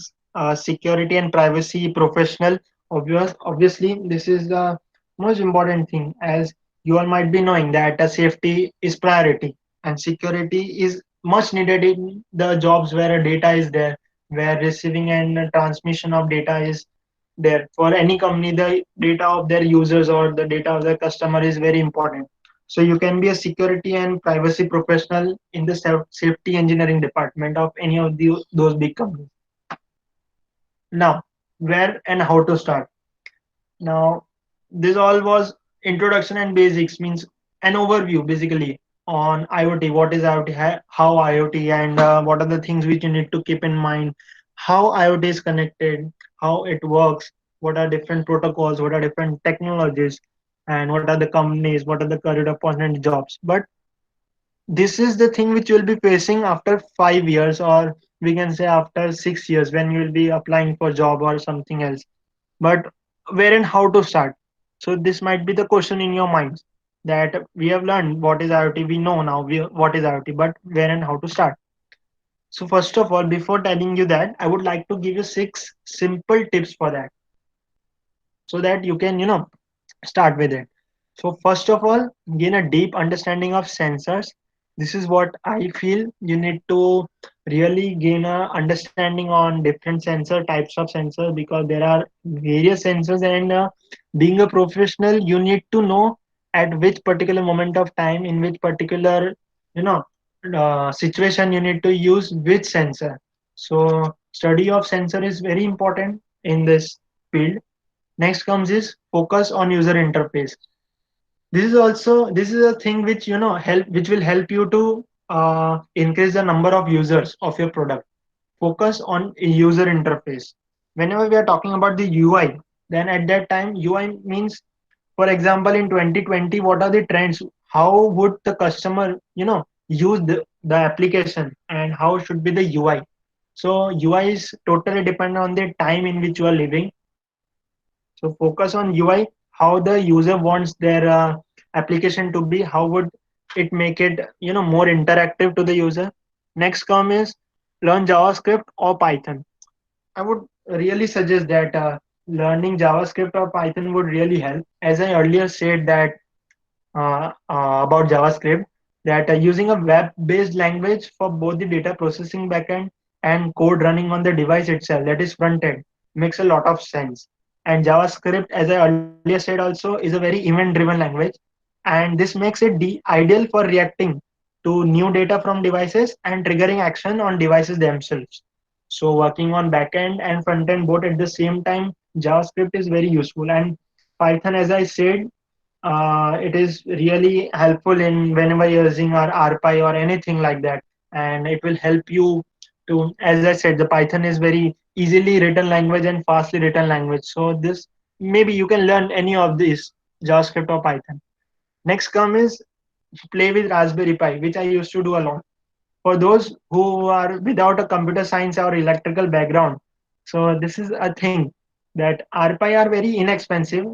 security and privacy professional. Obviously, this is the most important thing, as you all might be knowing that safety is priority and security is much needed in the jobs where data is there, where receiving and transmission of data is there. For any company, the data of their users or the data of their customer is very important. So you can be a security and privacy professional in the safety engineering department of any of those big companies. Now, where and how to start? Now, this all was introduction and basics, means an overview basically on IoT. What is IoT? How IoT, and what are the things which you need to keep in mind? How IoT is connected, how it works, what are different protocols, what are different technologies, and what are the companies, what are the career opportunity jobs. But this is the thing which you will be facing after 5 years, or we can say after 6 years, when you will be applying for job or something else. But where and how to start? So this might be the question in your minds, that we have learned what is IoT, we know now what is IoT, but where and how to start? So first of all, before telling you that, I would like to give you 6 simple tips for that, so that you can start with it. So first of all, gain a deep understanding of sensors. This is what I feel. You need to really gain a understanding on different sensor types of sensors, because there are various sensors, and being a professional, you need to know at which particular moment of time, in which particular you know situation, you need to use which sensor. So study of sensor is very important in this field. Next comes is focus on user interface. This is a thing which help, which will help you to increase the number of users of your product. Focus on a user interface. Whenever we are talking about the UI, then at that time UI means, for example, in 2020, what are the trends? How would the customer use the application, and how should be the UI? So UI is totally dependent on the time in which you are living. So focus on UI, how the user wants their application to be, how would it make it more interactive to the user. Next come is learn JavaScript or Python. I would really suggest that learning JavaScript or Python would really help. As I earlier said that about JavaScript, that using a web-based language for both the data processing backend and code running on the device itself, that is front end, makes a lot of sense. And JavaScript, as I earlier said, also is a very event-driven language, and this makes it ideal for reacting to new data from devices and triggering action on devices themselves. So working on backend and front end both at the same time, JavaScript is very useful. And Python, as I said, it is really helpful in whenever you're using our RPy or anything like that, and it will help you to, as I said, the Python is very easily written language and fastly written language. So this, maybe you can learn any of these, JavaScript or Python. Next come is play with Raspberry Pi, which I used to do a lot. For those who are without a computer science or electrical background, so this is a thing, that RPi are very inexpensive.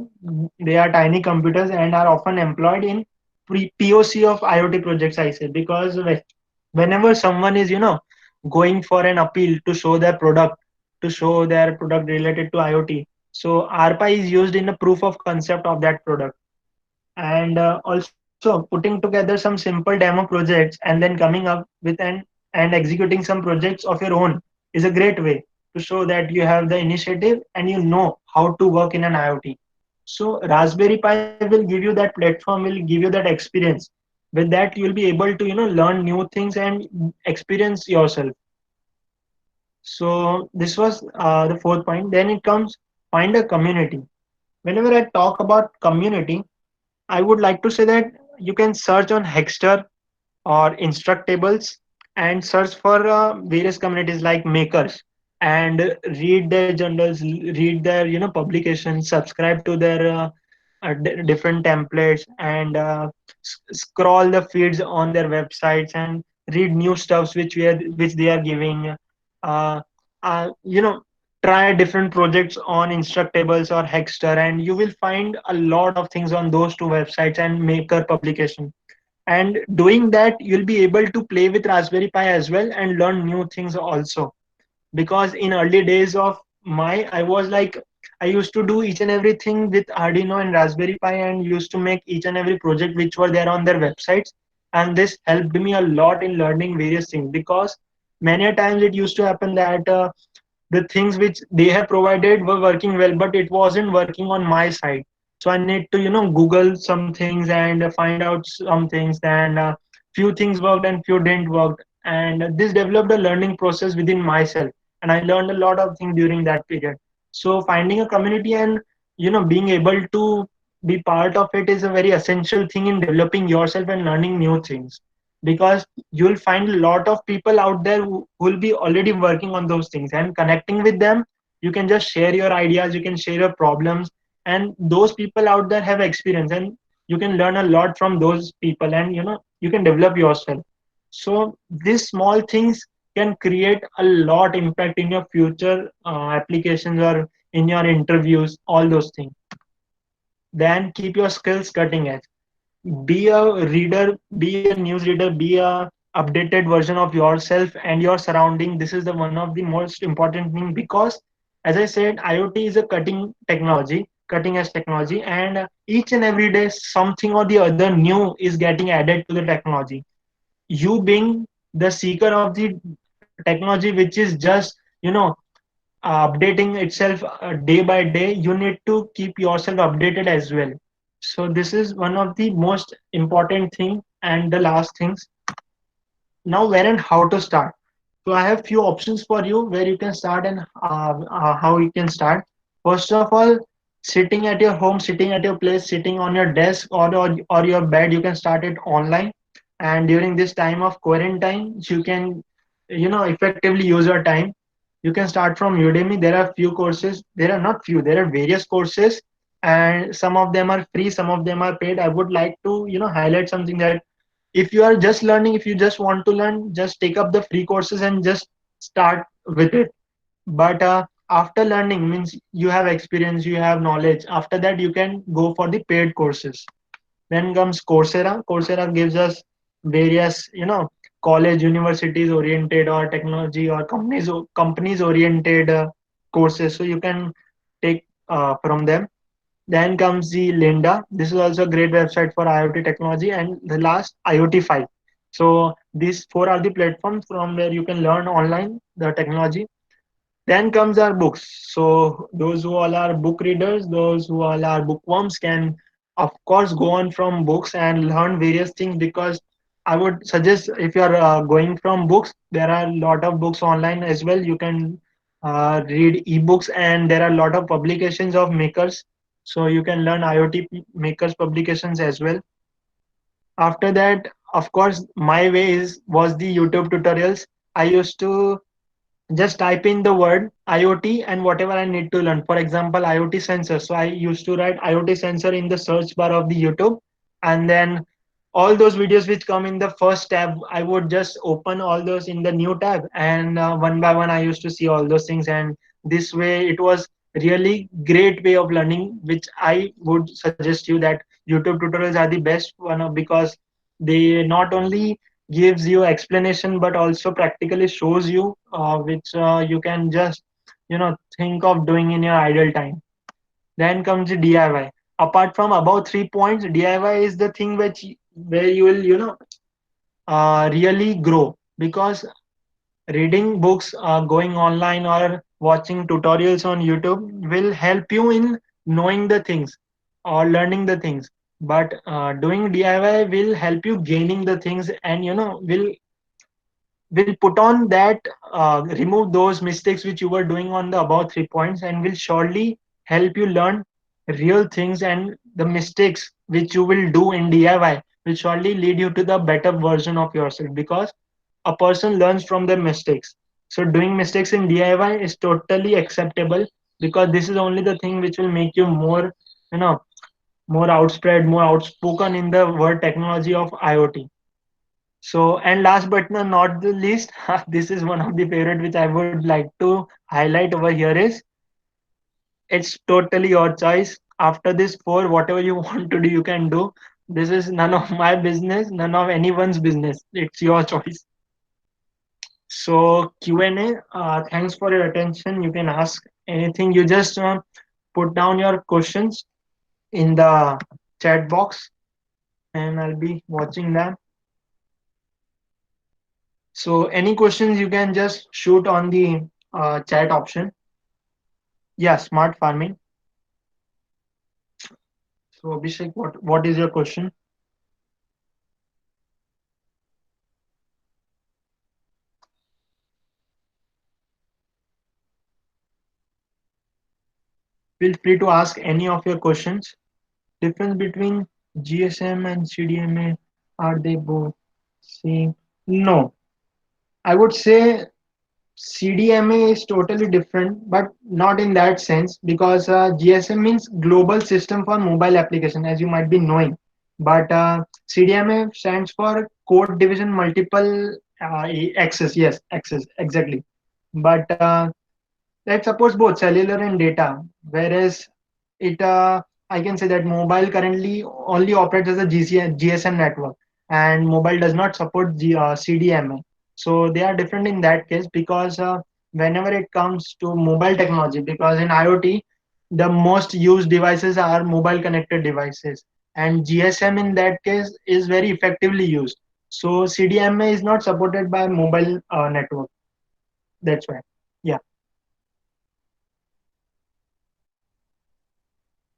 They are tiny computers and are often employed in POC of IoT projects, I say, because whenever someone is going for an appeal to show their product, to show their product related to IoT, so RPi is used in the proof of concept of that product. And also putting together some simple demo projects and then coming up with and executing some projects of your own is a great way to show that you have the initiative and you know how to work in an IoT. So Raspberry Pi will give you that platform, will give you that experience. With that, you will be able to learn new things and experience yourself. So this was the fourth point. Then it comes, find a community. Whenever I talk about community, I would like to say that you can search on Hexter or Instructables and search for various communities like makers, and read their journals, read their publications, subscribe to their different templates, and scroll the feeds on their websites and read new stuffs which they are giving. Uh, you know, try different projects on Instructables or Hexter, and you will find a lot of things on those two websites and maker publication. And doing that, you'll be able to play with Raspberry Pi as well and learn new things also. Because in early days of my, I was like, I used to do each and everything with Arduino and Raspberry Pi, and used to make each and every project which were there on their websites. And this helped me a lot in learning various things, because many a times it used to happen that the things which they have provided were working well, but it wasn't working on my side. So I need to, Google some things and find out some things. And few things worked and few didn't work. And this developed a learning process within myself. And I learned a lot of things during that period. So finding a community and, being able to be part of it is a very essential thing in developing yourself and learning new things. Because you'll find a lot of people out there who will be already working on those things, and connecting with them, you can just share your ideas, you can share your problems, and those people out there have experience, and you can learn a lot from those people, and you can develop yourself. So these small things can create a lot impact in your future applications or in your interviews, all those things. Then keep your skills cutting edge. Be a reader, be a news reader, be a updated version of yourself and your surrounding. This is the one of the most important thing, because as I said, IoT is a cutting edge technology, and each and every day something or the other new is getting added to the technology. You being the seeker of the technology, which is just updating itself day by day, you need to keep yourself updated as well. So this is one of the most important thing. And the last things, now where and how to start. So I have few options for you where you can start, and how you can start. First of all, sitting at your home, sitting at your place, sitting on your desk, or your bed, you can start it online. And during this time of quarantine, you can effectively use your time. You can start from Udemy. There are few courses. There are not few. There are various courses, and some of them are free. Some of them are paid. I would like to highlight something, that if you are just learning, if you just want to learn, just take up the free courses and just start with it. But after learning, means you have experience, you have knowledge. After that, you can go for the paid courses. Then comes Coursera. Coursera gives us various, college, universities oriented, or technology or companies oriented courses. So you can take from them. Then comes the Lynda. This is also a great website for IoT technology. And the last, IoT 5. So these four are the platforms from where you can learn online the technology. Then comes our books. So those who all are book readers, those who all are bookworms can of course go on from books and learn various things, because I would suggest, if you are going from books, there are a lot of books online as well. You can read ebooks, and there are a lot of publications of makers. So you can learn IoT makers publications as well. After that, of course, my way was the YouTube tutorials. I used to just type in the word IoT and whatever I need to learn. For example, IoT sensor. So I used to write IoT sensor in the search bar of the YouTube, and then all those videos which come in the first tab, I would just open all those in the new tab, and one by one I used to see all those things. And this way, it was really great way of learning, which I would suggest you, that YouTube tutorials are the best one, because they not only gives you explanation but also practically shows you, which you can just think of doing in your idle time. Then comes the DIY. Apart from about 3 points, DIY is the thing which where you will really grow, because reading books, going online, or watching tutorials on YouTube will help you in knowing the things or learning the things. But doing DIY will help you gaining the things, and will put on that, remove those mistakes which you were doing on the above 3 points, and will surely help you learn real things. And the mistakes which you will do in DIY will surely lead you to the better version of yourself, because a person learns from their mistakes. So doing mistakes in DIY is totally acceptable, because this is only the thing which will make you more, you know more outspread, more outspoken in the word technology of IoT. So, and last but not the least, this is one of the favorite which I would like to highlight over here is, it's totally your choice. After this four, whatever you want to do, you can do. This is none of my business, none of anyone's business. It's your choice. So Q&A, thanks for your attention. You can ask anything. You just put down your questions in the chat box, and I'll be watching them. So any questions you can just shoot on the chat option. Yeah, smart farming. So Abhishek, what is your question? Feel free to ask any of your questions. Difference between GSM and CDMA, are they both same? No, I would say CDMA is totally different, but not in that sense because GSM means Global System for Mobile Application, as you might be knowing. But CDMA stands for Code Division Multiple Access. Yes, access exactly. But that supports both cellular and data, whereas it I can say that mobile currently only operates as a GSM network, and mobile does not support CDMA. So they are different in that case because whenever it comes to mobile technology, because in IoT the most used devices are mobile connected devices, and GSM in that case is very effectively used. So CDMA is not supported by mobile network. That's why. Yeah.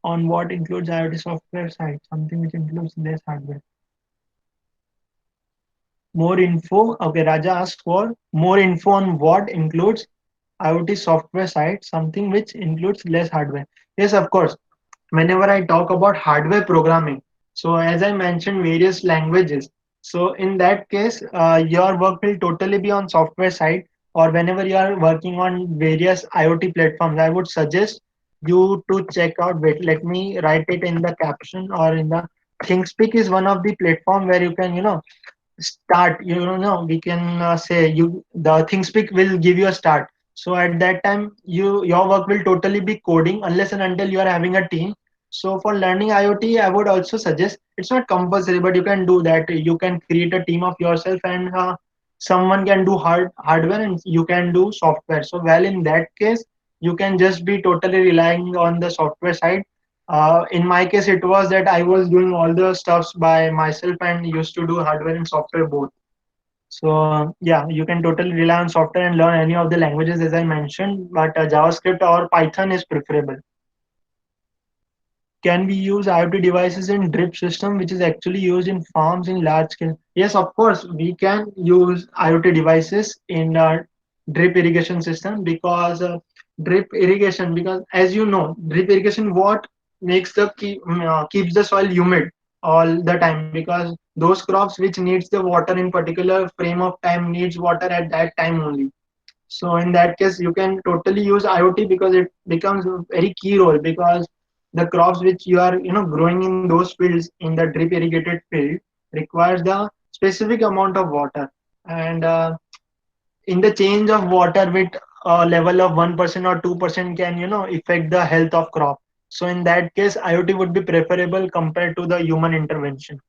On what includes IoT software side, something which includes less hardware. More info. Okay, Raja asked for more info on what includes IoT software side, something which includes less hardware. Yes, of course. Whenever I talk about hardware programming, so as I mentioned, various languages. So in that case, your work will totally be on software side, or whenever you are working on various IoT platforms, I would suggest you to check out. Wait, let me write it in the caption or in the ThinkSpeak is one of the platform where you can, start, we can say you the ThinkSpeak will give you a start. So at that time your work will totally be coding unless and until you are having a team. So for learning IoT, I would also suggest, it's not compulsory, but you can do that. You can create a team of yourself, and someone can do hardware and you can do software. So well, in that case you can just be totally relying on the software side. In my case, it was that I was doing all the stuffs by myself and used to do hardware and software both. So yeah, you can totally rely on software and learn any of the languages as I mentioned, but JavaScript or Python is preferable. Can we use IoT devices in drip system, which is actually used in farms in large scale? Yes, of course, we can use IoT devices in drip irrigation system because drip irrigation, because as you know, drip irrigation what makes keeps the soil humid all the time, because those crops which needs the water in particular frame of time needs water at that time only. So in that case, you can totally use IoT because it becomes a very key role, because the crops which you are growing in those fields in the drip irrigated field requires the specific amount of water, and in the change of water with a level of 1% or 2% can affect the health of crop. So in that case, IoT would be preferable compared to the human intervention.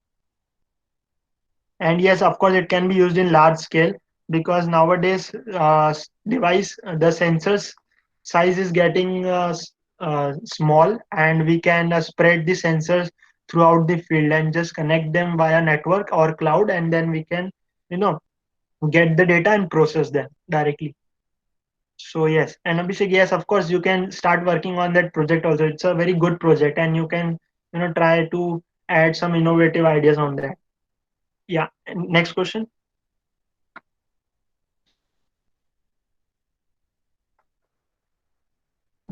And yes, of course, it can be used in large scale because nowadays device the sensors size is getting small, and we can spread the sensors throughout the field and just connect them via network or cloud, and then we can you know get the data and process them directly. So yes, and Abhishek, yes, of course, you can start working on that project also. It's a very good project, and you can try to add some innovative ideas on that. Yeah. And next question.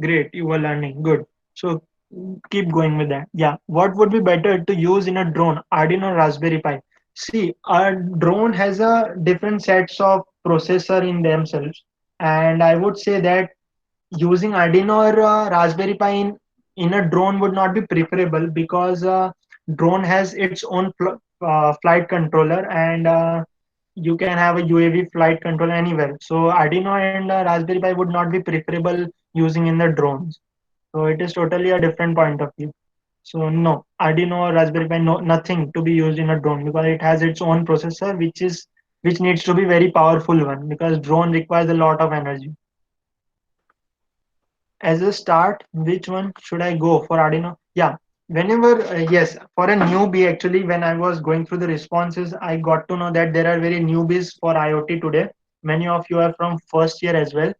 Great, you were learning. Good. So keep going with that. Yeah. What would be better to use in a drone, Arduino or Raspberry Pi? See, a drone has a different sets of processor in themselves, and I would say that using Arduino or Raspberry Pi in a drone would not be preferable because drone has its own flight controller, and you can have a UAV flight control anywhere. So Arduino and Raspberry Pi would not be preferable using in the drones. So it is totally a different point of view. So no, Arduino or Raspberry Pi, no, nothing to be used in a drone because it has its own processor, which needs to be very powerful one because drone requires a lot of energy. As a start, which one should I go for Arduino? Yeah, whenever, yes, for a newbie, actually, when I was going through the responses, I got to know that there are very newbies for IoT today. Many of you are from first year as well.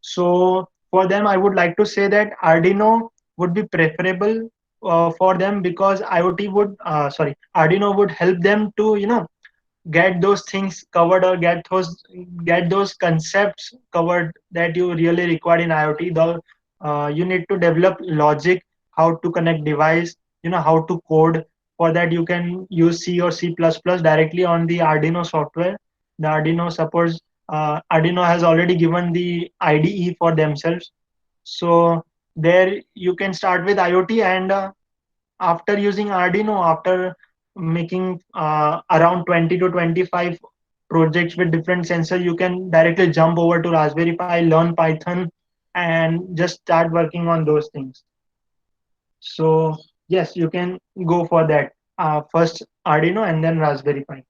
So for them, I would like to say that Arduino would be preferable for them, because IoT would sorry Arduino would help them to get those things covered, or get those concepts covered that you really require in IoT. You need to develop logic, how to connect device, how to code. For that, you can use C or C++ directly on the Arduino software. The Arduino supports. Arduino has already given the IDE for themselves. So there you can start with IoT, and after using Arduino, after making around 20 to 25 projects with different sensors, you can directly jump over to Raspberry Pi, learn Python, and just start working on those things. So yes, you can go for that. First Arduino and then Raspberry Pi.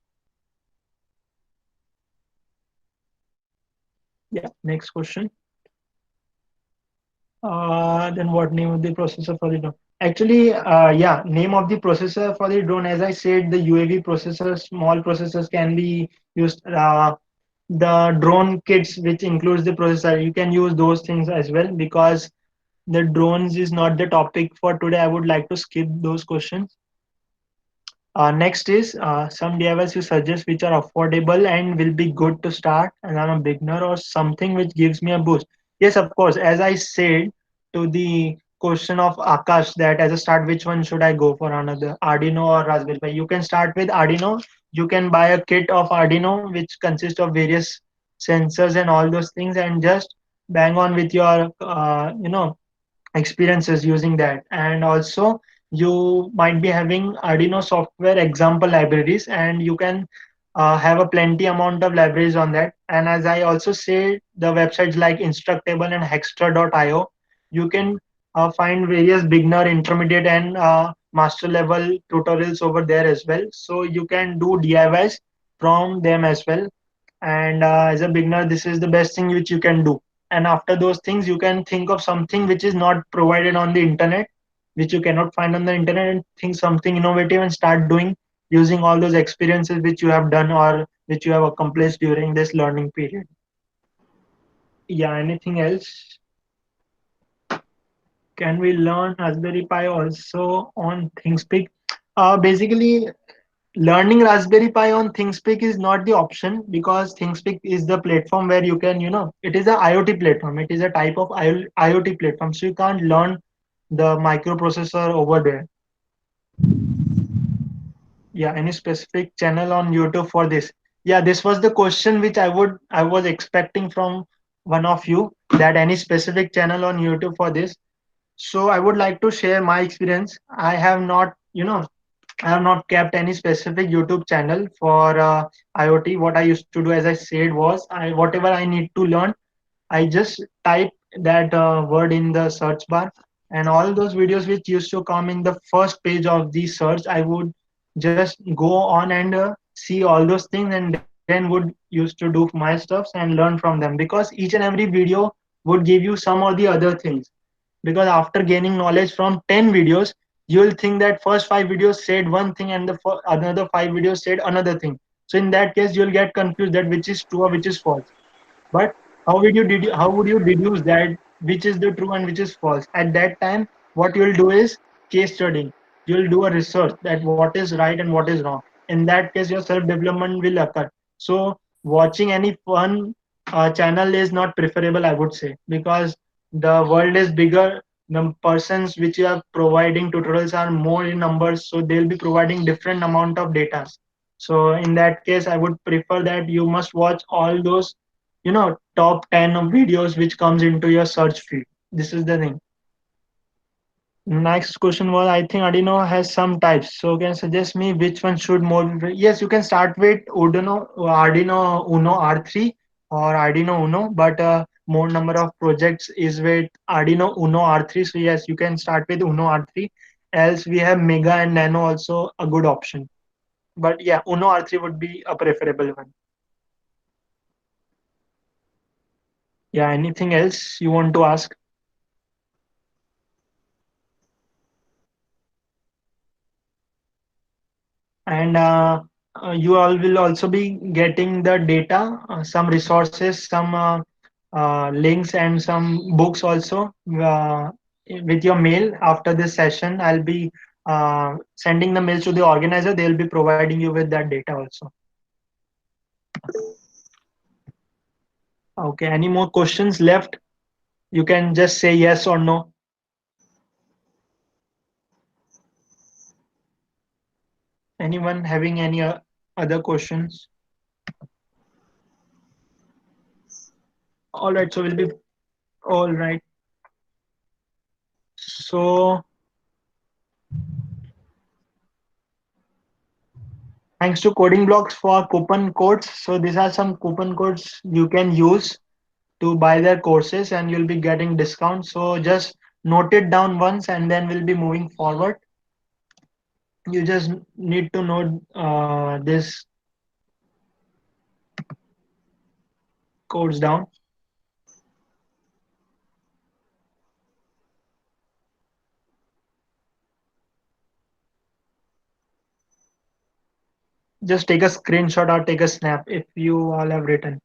Yeah, next question. Then what name of the processor for the drone? Actually, yeah, name of the processor for the drone, as I said, the UAV processors, small processors can be used. The drone kits, which includes the processor, you can use those things as well, because the drones is not the topic for today. I would like to skip those questions. Next is some DIYs you suggest which are affordable and will be good to start, and I'm a beginner, or something which gives me a boost. Yes, of course. As I said to the question of Akash, that as a start, which one should I go for, another Arduino or Raspberry Pi? You can start with Arduino. You can buy a kit of Arduino which consists of various sensors and all those things, and just bang on with your experiences using that. And also, you might be having Arduino software example libraries, and you can have a plenty amount of libraries on that. And as I also say, the websites like Instructable and Hextra.io, you can find various beginner, intermediate, and master level tutorials over there as well. So you can do DIYs from them as well. And as a beginner, this is the best thing which you can do. And after those things, you can think of something which is not provided on the internet, which you cannot find on the internet, and think something innovative and start doing, using all those experiences which you have done or which you have accomplished during this learning period. Yeah, anything else? Can we learn Raspberry Pi also on ThinkSpeak? Basically, learning Raspberry Pi on ThinkSpeak is not the option, because ThinkSpeak is the platform where you can, it is a IoT platform. It is a type of IoT platform. So you can't learn the microprocessor over there. Yeah, any specific channel on YouTube for this? Yeah, this was the question which I was expecting from one of you, that any specific channel on YouTube for this. So I would like to share my experience. I have not kept any specific YouTube channel for IoT. What I used to do, as I said, was whatever I need to learn, I just type that word in the search bar, and all those videos which used to come in the first page of the search, I would just go on and see all those things, and then would used to do my stuffs and learn from them, because each and every video would give you some or the other things. Because after gaining knowledge from 10 videos, you will think that first 5 videos said one thing, and the another 5 videos said another thing. So in that case, you'll get confused that which is true or which is false. But how would you deduce that which is the true and which is false? At that time, what you'll do is case studying. You'll do a research that what is right and what is wrong. In that case, your self development will occur. So watching any fun channel is not preferable, I would say, because the world is bigger. The persons which you are providing tutorials are more in numbers, so they'll be providing different amount of data. So in that case, I would prefer that you must watch all those top 10 of videos which comes into your search feed. This is the thing. Next question was, I think Arduino has some types, so can you suggest me which one should more. Yes, you can start with Arduino Uno R3 or Arduino Uno, but more number of projects is with Arduino Uno R3. So yes, you can start with Uno R3. Else we have Mega and Nano, also a good option. But yeah, Uno R3 would be a preferable one. Yeah, anything else you want to ask? And you all will also be getting the data, some resources, some links, and some books also. with your mail after this session. I'll be sending the mails to the organizer. They'll be providing you with that data also. Okay, any more questions left? You can just say yes or no. Anyone having any other questions? All right, so we'll be all right. So thanks to Coding Blocks for coupon codes. So these are some coupon codes you can use to buy their courses and you'll be getting discounts. So just note it down once and then we'll be moving forward. You just need to note this codes down. Just take a screenshot or take a snap if you all have written.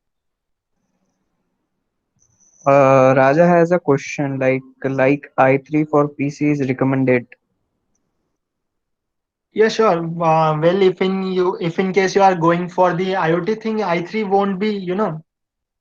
Raja has a question like i3 for PC is recommended. Yeah, sure. Well, if in case you are going for the IoT thing, i3 won't be,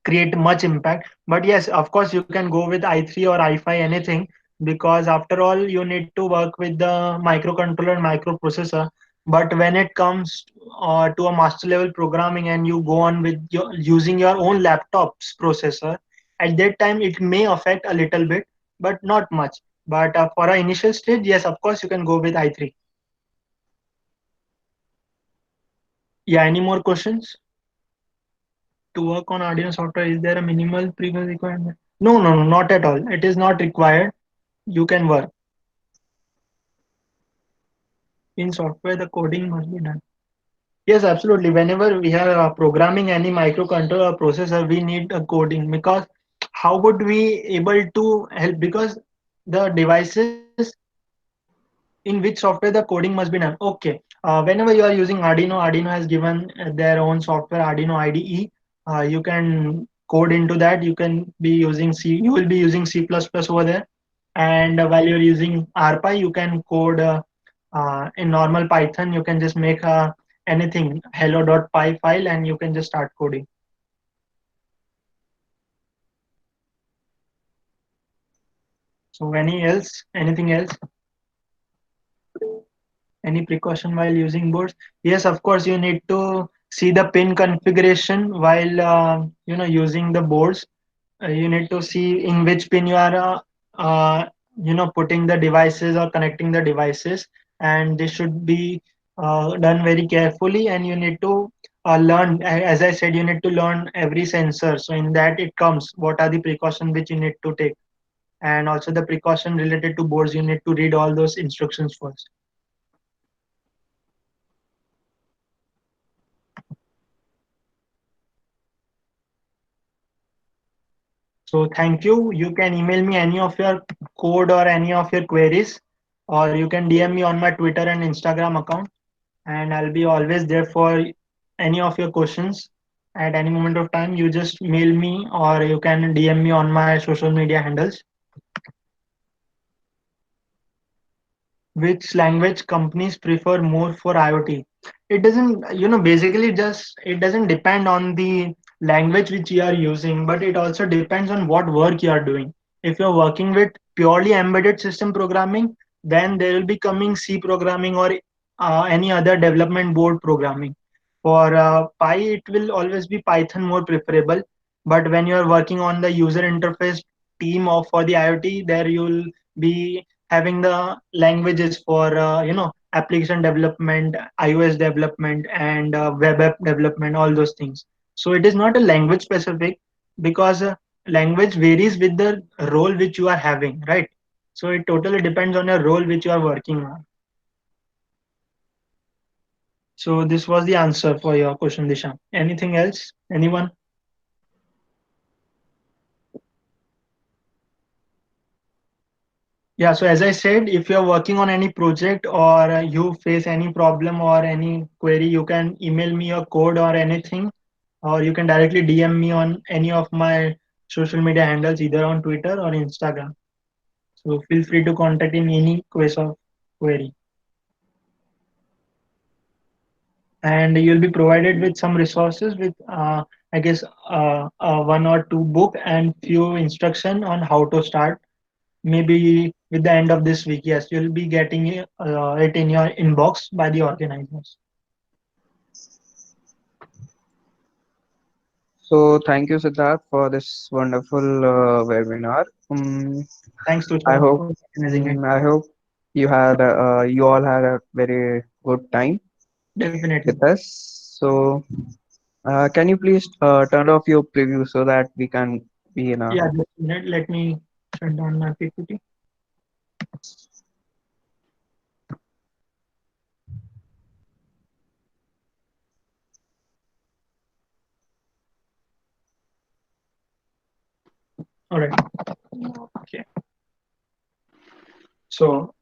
create much impact. But yes, of course, you can go with i3 or i5 anything, because after all, you need to work with the microcontroller and microprocessor. But when it comes to a master level programming and you go on with using your own laptop's processor, at that time it may affect a little bit, but not much. But for an initial stage, yes, of course, you can go with i3. Yeah, any more questions? To work on Arduino software, is there a minimal previous requirement? No, no, no, not at all. It is not required. You can work in software. The coding must be done. Yes, absolutely. Whenever we are programming any microcontroller or processor, we need a coding, because how would we able to help? Because the devices in which software the coding must be done. Okay. Whenever you are using Arduino, Arduino has given their own software, Arduino IDE. You can code into that. You can be using C. You will be using C++ over there. And while you're using RPy, you can code in normal Python. You can just make anything hello.py file and you can just start coding. So anything else? Any precaution while using boards? Yes, of course, you need to see the pin configuration while using the boards. You need to see in which pin you are putting the devices or connecting the devices, and this should be done very carefully. And you need to learn, as I said, you need to learn every sensor. So in that it comes what are the precautions which you need to take, and also the precaution related to boards. You need to read all those instructions first. So thank you. You can email me any of your code or any of your queries, or you can DM me on my Twitter and Instagram account, and I'll be always there for any of your questions. At any moment of time, you just mail me or you can DM me on my social media handles. Which language companies prefer more for IoT? It doesn't, basically just it doesn't depend on the language which you are using, but it also depends on what work you are doing. If you're working with purely embedded system programming, then there will be coming C programming or any other development board programming. For Pi, it will always be Python more preferable. But when you're working on the user interface team of for the IoT, there you'll be having the languages for application development, iOS development, and web app development, all those things. So it is not a language specific, because language varies with the role which you are having, right? So it totally depends on your role which you are working on. So this was the answer for your question, Disha. Anything else? Anyone? Yeah, so as I said, if you're working on any project or you face any problem or any query, you can email me your code or anything, or you can directly DM me on any of my social media handles, either on Twitter or Instagram. So feel free to contact in any case of query, and you'll be provided with some resources with I guess one or two book and few instruction on how to start. Maybe with the end of this week, yes, you'll be getting it in your inbox by the organizers. So thank you, Siddharth, for this wonderful webinar. Thanks to I hope for organizing it. I hope you all had a very good time Definitely. with us. So can you please turn off your preview so that we can be in a Yeah, just a minute. Let me shut down my PPT. All right. Okay. So,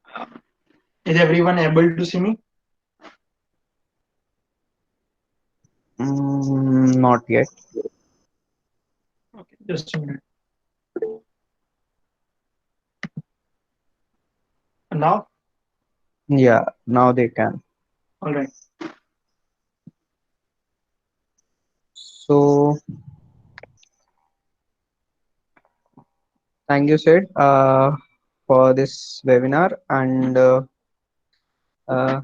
is everyone able to see me? not yet. Okay, just a minute. Now, Yeah, now they can. all right. So thank you, Sid, for this webinar, and uh,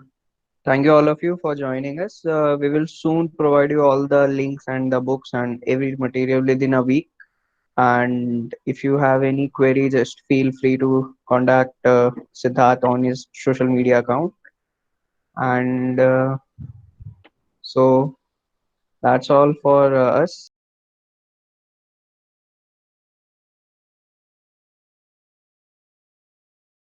thank you all of you for joining us. We will soon provide you all the links and the books and every material within a week. And if you have any query, just feel free to contact Siddharth on his social media account. And so that's all for us.